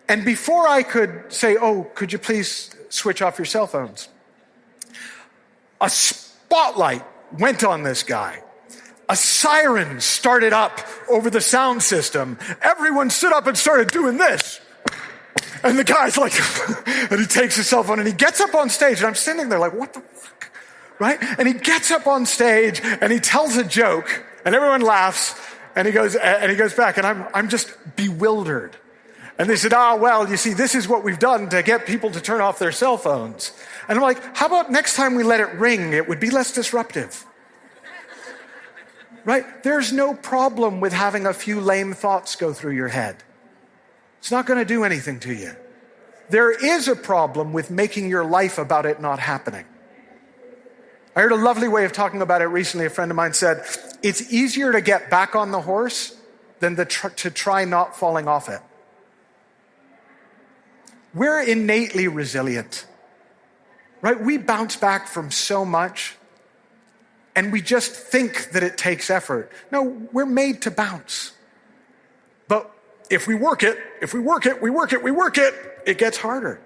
And before I could say, oh, could you please switch off your cell phones? A spotlight went on this guy. A siren started up over the sound system. Everyone stood up and started doing this. And the guy's like, and he takes his cell phone and he gets up on stage, and I'm sitting there like, what the fuck? Right? And he gets up on stage and he tells a joke, and everyone laughs, and he goes back, and I'm just bewildered. And they said, well, you see, this is what we've done to get people to turn off their cell phones. And I'm like, how about next time we let it ring? It would be less disruptive. Right? There's no problem with having a few lame thoughts go through your head. It's not going to do anything to you. There is a problem with making your life about it not happening. I heard a lovely way of talking about it recently. A friend of mine said, it's easier to get back on the horse than to try not falling off it. We're innately resilient, right? We bounce back from so much, and we just think that it takes effort. No, we're made to bounce. But if we work it, it gets harder.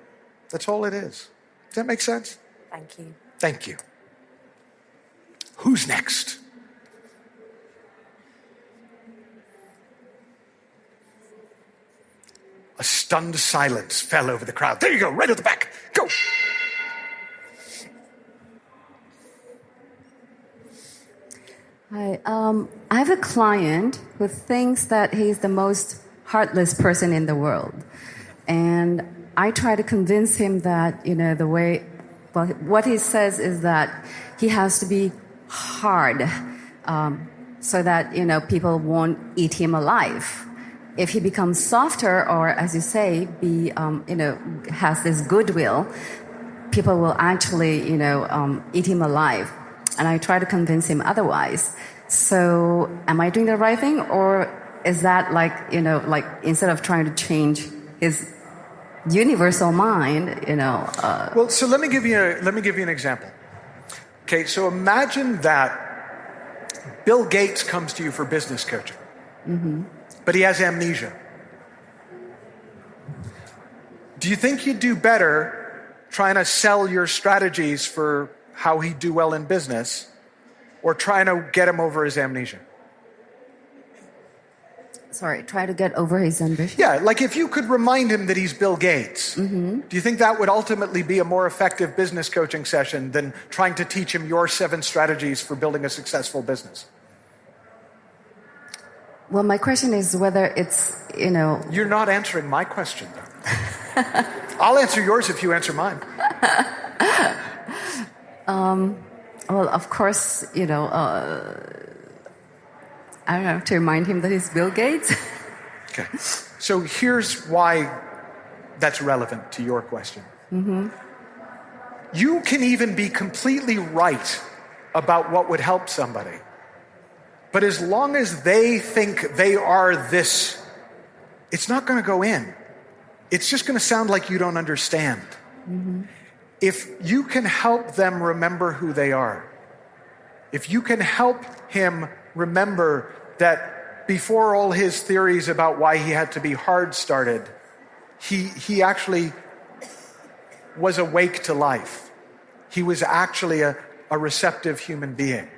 That's all it is. Does that make sense? Thank you. Thank you. Who's next? A stunned silence fell over the crowd. There you go, right at the back. Go. Hi, I have a client who thinks that he's the most heartless person in the world. And I try to convince him that, what he says is that he has to be hard so that, people won't eat him alive. If he becomes softer or, as you say, has this goodwill, people will actually, eat him alive. And I try to convince him otherwise. So am I doing the right thing? Or is that like instead of trying to change his universal mind, Well, so let me give you an example. Okay, so imagine that Bill Gates comes to you for business coaching. Mm-hmm. But he has amnesia. Do you think you'd do better trying to sell your strategies for how he'd do well in business, or trying to get him over his amnesia? Sorry, try to get over his ambition? Yeah, like if you could remind him that he's Bill Gates, mm-hmm. Do you think that would ultimately be a more effective business coaching session than trying to teach him your 7 strategies for building a successful business? Well, my question is whether it's, You're not answering my question, though. I'll answer yours if you answer mine. Well, of course, I don't know, to remind him that he's Bill Gates. Okay. So here's why that's relevant to your question. Mm-hmm. You can even be completely right about what would help somebody. But as long as they think they are this, it's not going to go in. It's just going to sound like you don't understand. Mm-hmm. If you can help them remember who they are, if you can help him remember that before all his theories about why he had to be hard started, he actually was awake to life. He was actually a receptive human being.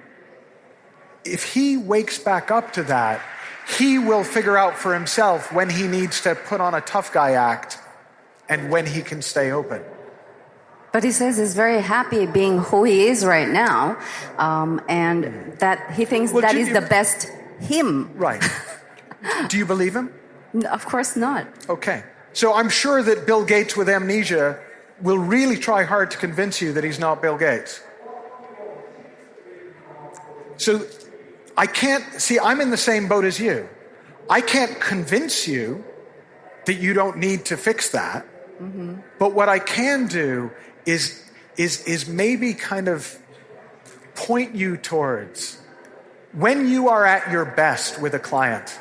If he wakes back up to that, he will figure out for himself when he needs to put on a tough guy act and when he can stay open. But he says he's very happy being who he is right now, and that he thinks Well, that do is you- the best him. Right. Do you believe him? Of course not. Okay. So I'm sure that Bill Gates with amnesia will really try hard to convince you that he's not Bill Gates. So I can't, see, I'm in the same boat as you. I can't convince you that you don't need to fix that. Mm-hmm. But what I can do is maybe kind of point you towards when you are at your best with a client.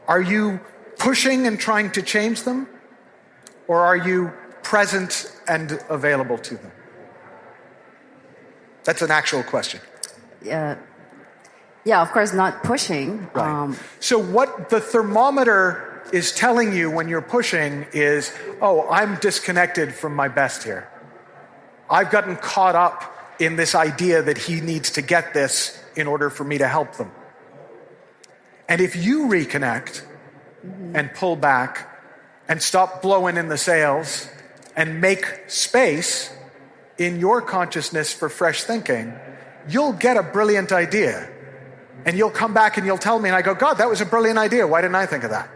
Are you pushing and trying to change them? Or are you present and available to them? That's an actual question. Yeah, of course, not pushing. Right. So what the thermometer is telling you when you're pushing is, oh, I'm disconnected from my best here. I've gotten caught up in this idea that he needs to get this in order for me to help them. And if you reconnect and pull back and stop blowing in the sails and make space in your consciousness for fresh thinking, you'll get a brilliant idea. And you'll come back and you'll tell me, and I go, God, that was a brilliant idea. Why didn't I think of that?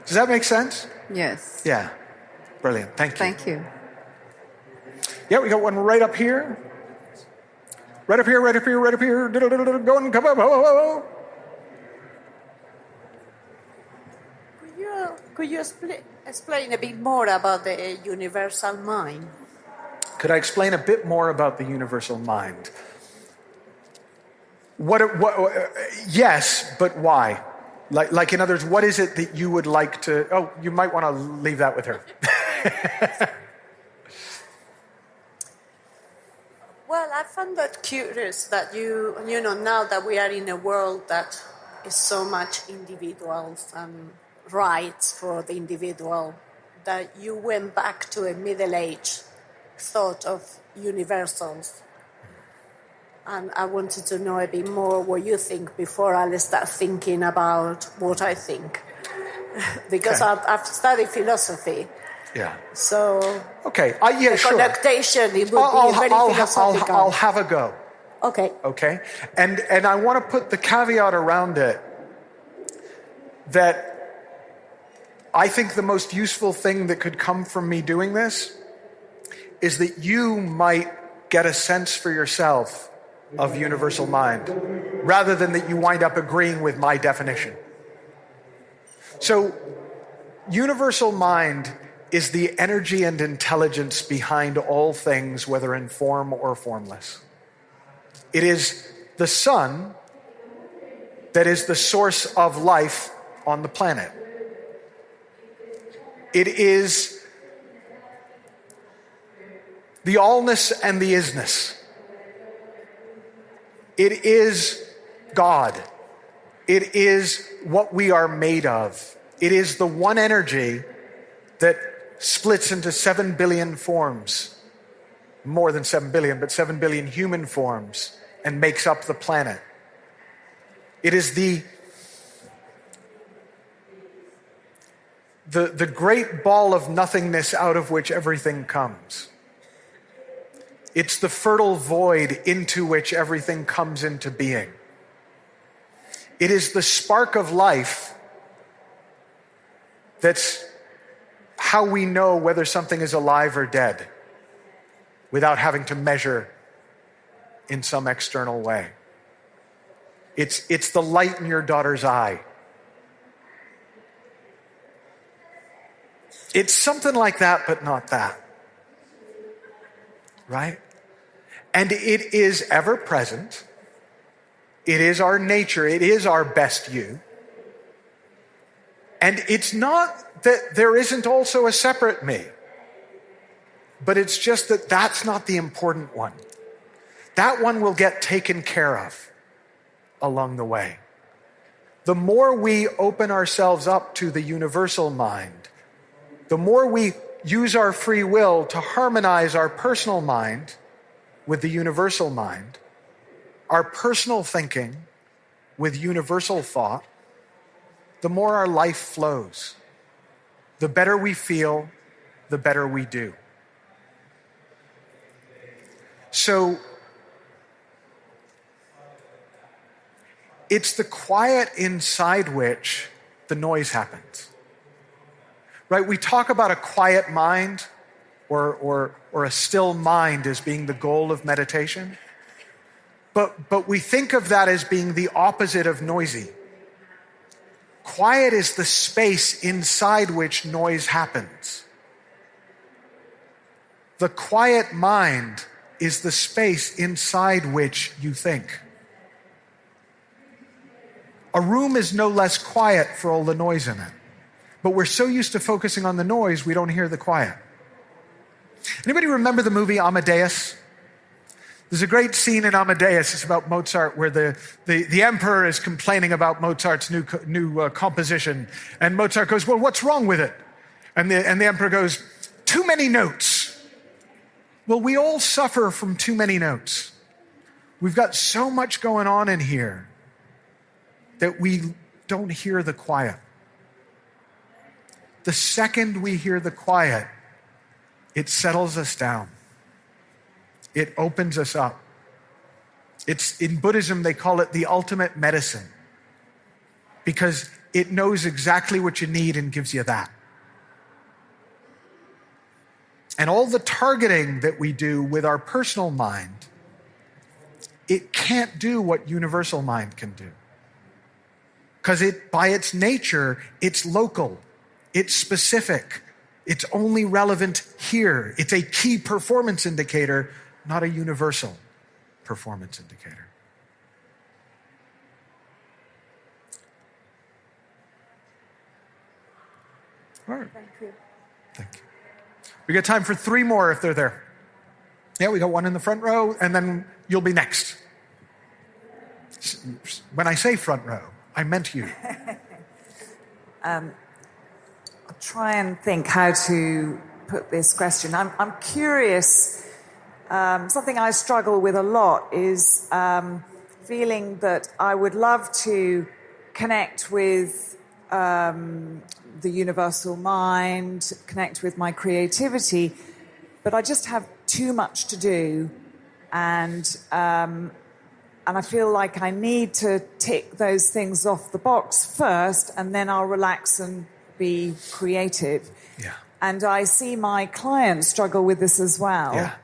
Does that make sense? Yes. Yeah. Brilliant. Thank you. Thank you. Yeah, we got one right up here. Right up here, right up here, right up here. Going, come up. Could you explain a bit more about the universal mind? Could I explain a bit more about the universal mind? Yes, but why? Like in other words, what is it that you would like to... Oh, you might want to leave that with her. Well, I found that curious that you know, now that we are in a world that is so much individuals and rights for the individual, that you went back to a Middle Age thought of universals. And I wanted to know a bit more what you think before I start thinking about what I think. Because Okay. I've studied philosophy. Yeah. So Okay. Yeah, the sure. connotation, it would be very philosophical. I'll have a go. Okay. Okay? And I want to put the caveat around it that I think the most useful thing that could come from me doing this is that you might get a sense for yourself of universal mind, rather than that you wind up agreeing with my definition. So, universal mind is the energy and intelligence behind all things, whether in form or formless. It is the sun that is the source of life on the planet. It is the allness and the isness. It is God. It is what we are made of. It is the one energy that splits into 7 billion forms, more than 7 billion, but 7 billion human forms, and makes up the planet. It is the great ball of nothingness out of which everything comes. It's the fertile void into which everything comes into being. It is the spark of life that's how we know whether something is alive or dead without having to measure in some external way. It's the light in your daughter's eye. It's something like that, but not that. Right? And it is ever present. It is our nature. It is our best you. And it's not that there isn't also a separate me, but it's just that that's not the important one. That one will get taken care of along the way. The more we open ourselves up to the universal mind, the more we use our free will to harmonize our personal mind with the universal mind, our personal thinking with universal thought, the more our life flows. The better we feel, the better we do. So it's the quiet inside which the noise happens. Right? We talk about a quiet mind or a still mind as being the goal of meditation. But we think of that as being the opposite of noisy. Quiet is the space inside which noise happens. The quiet mind is the space inside which you think. A room is no less quiet for all the noise in it. But we're so used to focusing on the noise, we don't hear the quiet. Anybody remember the movie Amadeus? There's a great scene in Amadeus. It's about Mozart where the emperor is complaining about Mozart's new composition. And Mozart goes, well, what's wrong with it? And the emperor goes, too many notes. Well, we all suffer from too many notes. We've got so much going on in here that we don't hear the quiet. The second we hear the quiet, it settles us down. It opens us up. It's in Buddhism, they call it the ultimate medicine because it knows exactly what you need and gives you that. And all the targeting that we do with our personal mind, it can't do what universal mind can do. Because by its nature, it's local, it's specific, it's only relevant here. It's a key performance indicator, not a universal performance indicator. All right. Thank you. Thank you. We got time for 3 more if they're there. Yeah, we got one in the front row, and then you'll be next. When I say front row, I meant you. I'll try and think how to put this question. I'm curious. Something I struggle with a lot is feeling that I would love to connect with the universal mind, connect with my creativity, but I just have too much to do, and I feel like I need to tick those things off the box first, and then I'll relax and be creative. Yeah. And I see my clients struggle with this as well. Yeah.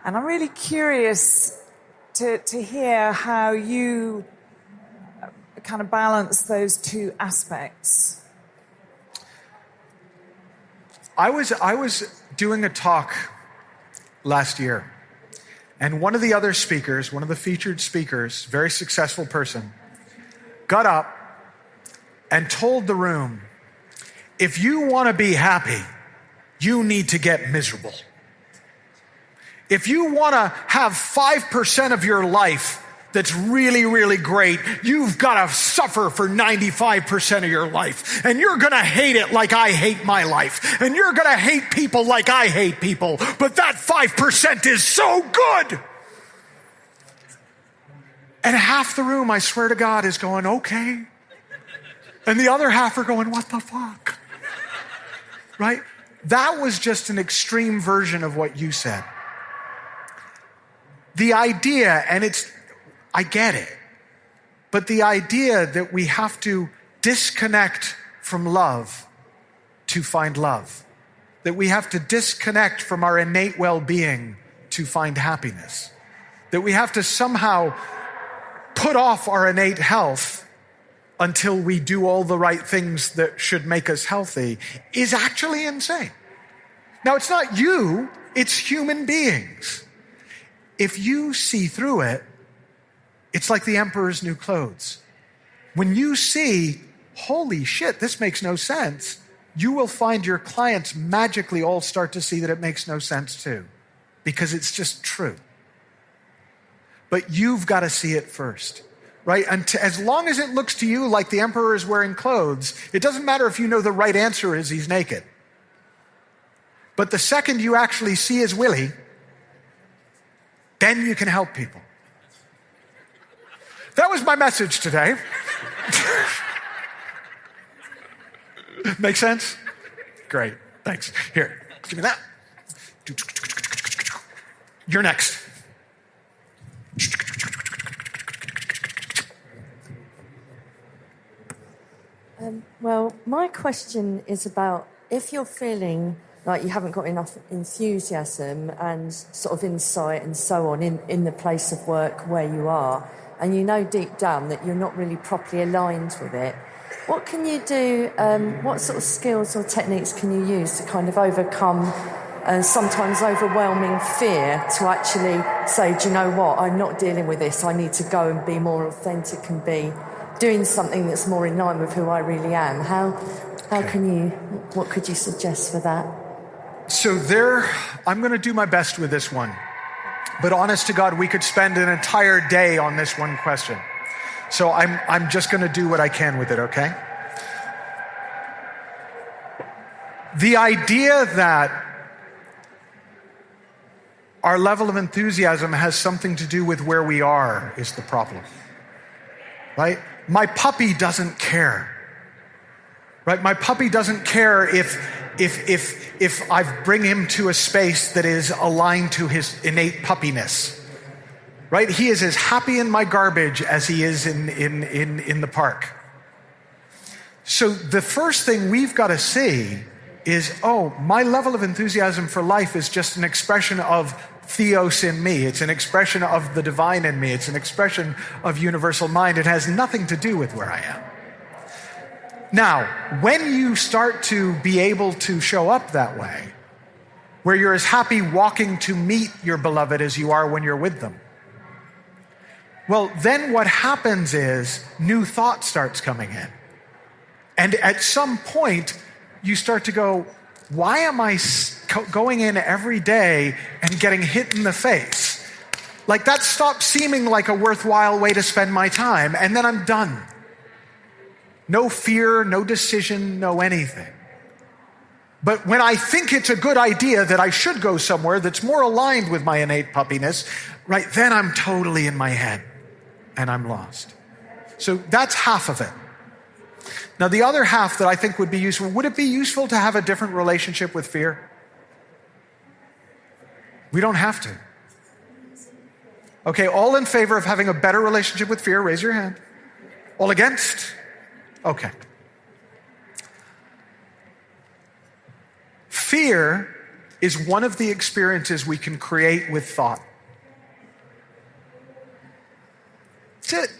And I'm really curious to hear how you kind of balance those two aspects. I was doing a talk last year, and one of the other speakers, one of the featured speakers, very successful person, got up and told the room, if you want to be happy, you need to get miserable. If you want to have 5% of your life that's really, really great, you've got to suffer for 95% of your life. And you're going to hate it like I hate my life. And you're going to hate people like I hate people. But that 5% is so good. And half the room, I swear to God, is going, okay. And the other half are going, what the fuck? Right? That was just an extreme version of what you said. The idea, and I get it, but the idea that we have to disconnect from love to find love, that we have to disconnect from our innate well-being to find happiness, that we have to somehow put off our innate health until we do all the right things that should make us healthy is actually insane. Now, it's not you, it's human beings. If you see through it, it's like the emperor's new clothes. When you see, holy shit, this makes no sense, you will find your clients magically all start to see that it makes no sense too, because it's just true. But you've got to see it first, right? And as long as it looks to you like the emperor is wearing clothes, it doesn't matter if you know the right answer is he's naked. But the second you actually see his willy, then you can help people. That was my message today. Make sense? Great, thanks. Here, give me that. You're next. Well, my question is about if you're feeling like you haven't got enough enthusiasm and sort of insight and so on in the place of work where you are, and you know deep down that you're not really properly aligned with it, what can you do, what sort of skills or techniques can you use to kind of overcome sometimes overwhelming fear to actually say, do you know what, I'm not dealing with this, I need to go and be more authentic and be doing something that's more in line with who I really am? What could you suggest for that? So I'm going to do my best with this one. But honest to God, we could spend an entire day on this one question. So I'm just going to do what I can with it, okay? The idea that our level of enthusiasm has something to do with where we are is the problem, right? My puppy doesn't care, right? My puppy doesn't care if I bring him to a space that is aligned to his innate puppiness, right? He is as happy in my garbage as he is in the park. So the first thing we've got to see is, my level of enthusiasm for life is just an expression of theos in me. It's an expression of the divine in me. It's an expression of universal mind. It has nothing to do with where I am. Now, when you start to be able to show up that way, where you're as happy walking to meet your beloved as you are when you're with them, well, then what happens is new thought starts coming in. And at some point, you start to go, why am I going in every day and getting hit in the face? Like, that stops seeming like a worthwhile way to spend my time, and then I'm done. No fear, no decision, no anything. But when I think it's a good idea that I should go somewhere that's more aligned with my innate puppiness, right, then I'm totally in my head and I'm lost. So that's half of it. Now, the other half that I think would be useful, would it be useful to have a different relationship with fear? We don't have to. Okay, all in favor of having a better relationship with fear, raise your hand. All against? Okay. Fear is one of the experiences we can create with thought. That's it.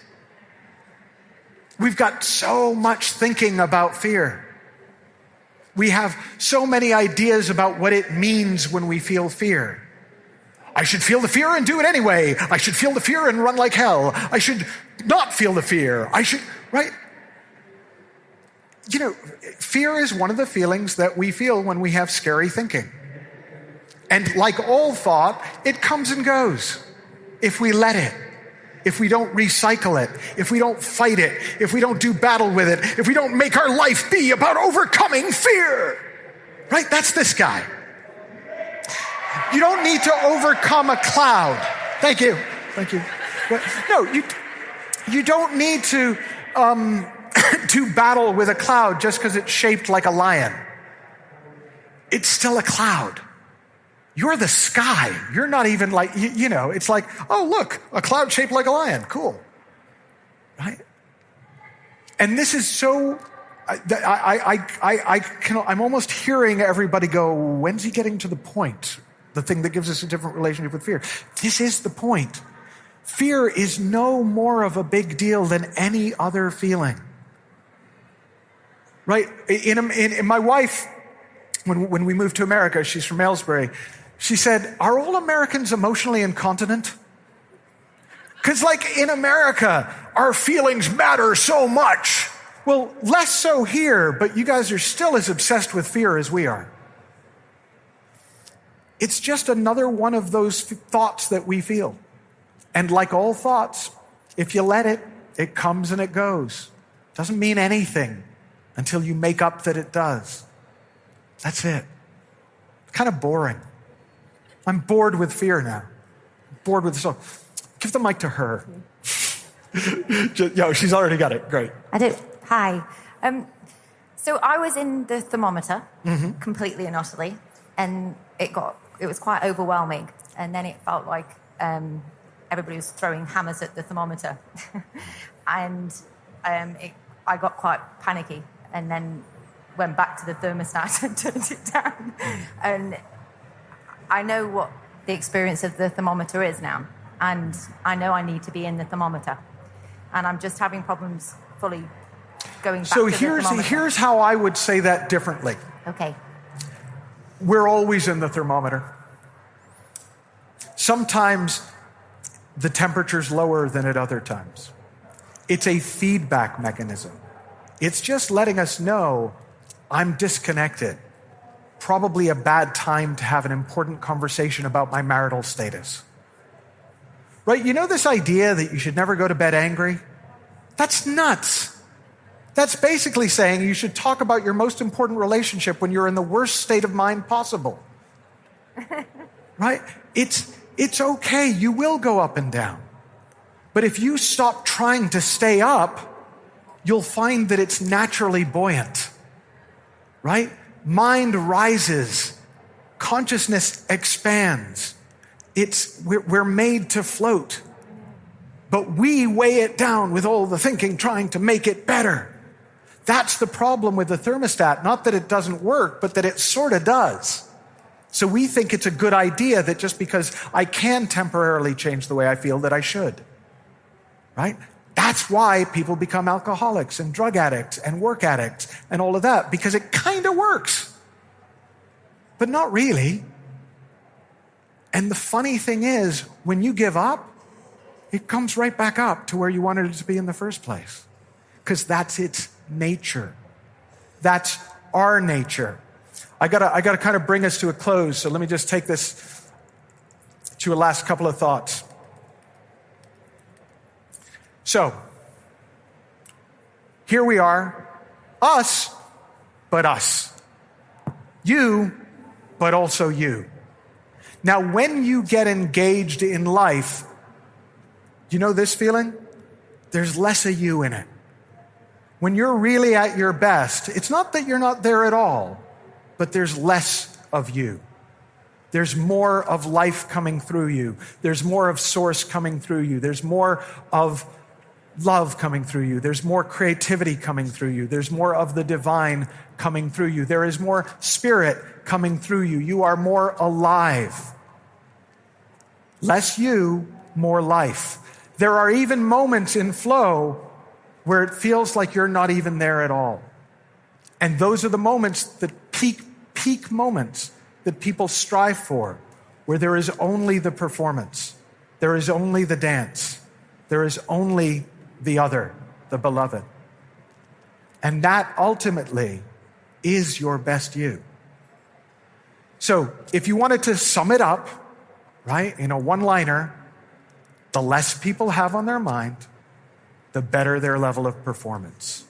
We've got so much thinking about fear. We have so many ideas about what it means when we feel fear. I should feel the fear and do it anyway. I should feel the fear and run like hell. I should not feel the fear. Right? You know, fear is one of the feelings that we feel when we have scary thinking. And like all thought, it comes and goes if we let it. If we don't recycle it, if we don't fight it, if we don't do battle with it, if we don't make our life be about overcoming fear. Right? That's this guy. You don't need to overcome a cloud. Thank you. Thank you. No, you don't need to do battle with a cloud just because it's shaped like a lion. It's still a cloud. You're the sky. You're not even like, it's like, oh, look, a cloud shaped like a lion. Cool. Right? And this is so, I'm almost hearing everybody go, when's he getting to the point? The thing that gives us a different relationship with fear. This is the point. Fear is no more of a big deal than any other feeling. Right? In my wife, when we moved to America, she's from Aylesbury, she said, are all Americans emotionally incontinent? Because like in America, our feelings matter so much. Well, less so here, but you guys are still as obsessed with fear as we are. It's just another one of those thoughts that we feel. And like all thoughts, if you let it, it comes and it goes. Doesn't mean anything until you make up that it does. That's it. It's kind of boring. I'm bored with fear now. I'm bored with this. So give the mic to her. Yo, she's already got it. Great. I do. Hi. So I was in the thermometer completely and utterly, and it was quite overwhelming. And then it felt like everybody was throwing hammers at the thermometer, and I got quite panicky. and then went back to the thermostat and turned it down. And I know what the experience of the thermometer is now, and I know I need to be in the thermometer, and I'm just having problems fully going back to the thermometer. Here's how I would say that differently. Okay. We're always in the thermometer. Sometimes the temperature's lower than at other times. It's a feedback mechanism. It's just letting us know I'm disconnected. Probably a bad time to have an important conversation about my marital status. Right? You know this idea that you should never go to bed angry? That's nuts. That's basically saying you should talk about your most important relationship when you're in the worst state of mind possible. Right? It's okay. You will go up and down. But if you stop trying to stay up, you'll find that it's naturally buoyant. Right? Mind rises. Consciousness expands. We're made to float. But we weigh it down with all the thinking, trying to make it better. That's the problem with the thermostat. Not that it doesn't work, but that it sort of does. So we think it's a good idea that just because I can temporarily change the way I feel, that I should. Right? That's why people become alcoholics and drug addicts and work addicts and all of that, because it kind of works. But not really. And the funny thing is, when you give up, it comes right back up to where you wanted it to be in the first place. Because that's its nature. That's our nature. I gotta kind of bring us to a close, so let me just take this to a last couple of thoughts. So, here we are, us, but us. You, but also you. Now, when you get engaged in life, you know this feeling? There's less of you in it. When you're really at your best, it's not that you're not there at all, but there's less of you. There's more of life coming through you. There's more of source coming through you. There's more of love coming through you. There's more creativity coming through you. There's more of the divine coming through you. There is more spirit coming through you. You are more alive. Less you, more life. There are even moments in flow where it feels like you're not even there at all. And those are the moments, the peak moments that people strive for, where there is only the performance. There is only the dance. There is only the other, the beloved. And that ultimately is your best you. So if you wanted to sum it up, right, in a one-liner, the less people have on their mind, the better their level of performance,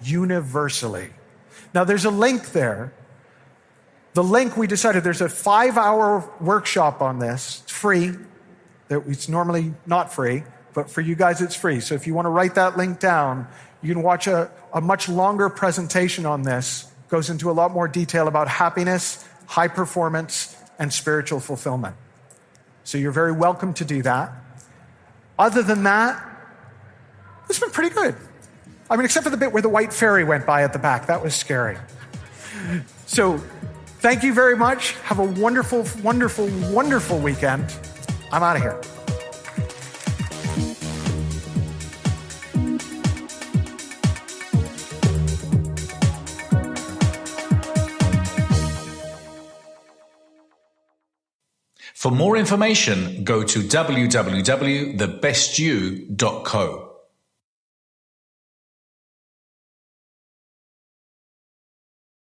universally. Now, there's a link there. The link, we decided there's a 5-hour workshop on this. It's free. It's normally not free, but for you guys, it's free. So if you want to write that link down, you can watch a much longer presentation on this. It goes into a lot more detail about happiness, high performance, and spiritual fulfillment. So you're very welcome to do that. Other than that, it's been pretty good. I mean, except for the bit where the white fairy went by at the back. That was scary. So thank you very much. Have a wonderful, wonderful, wonderful weekend. I'm out of here. For more information, go to www.thebestyou.co.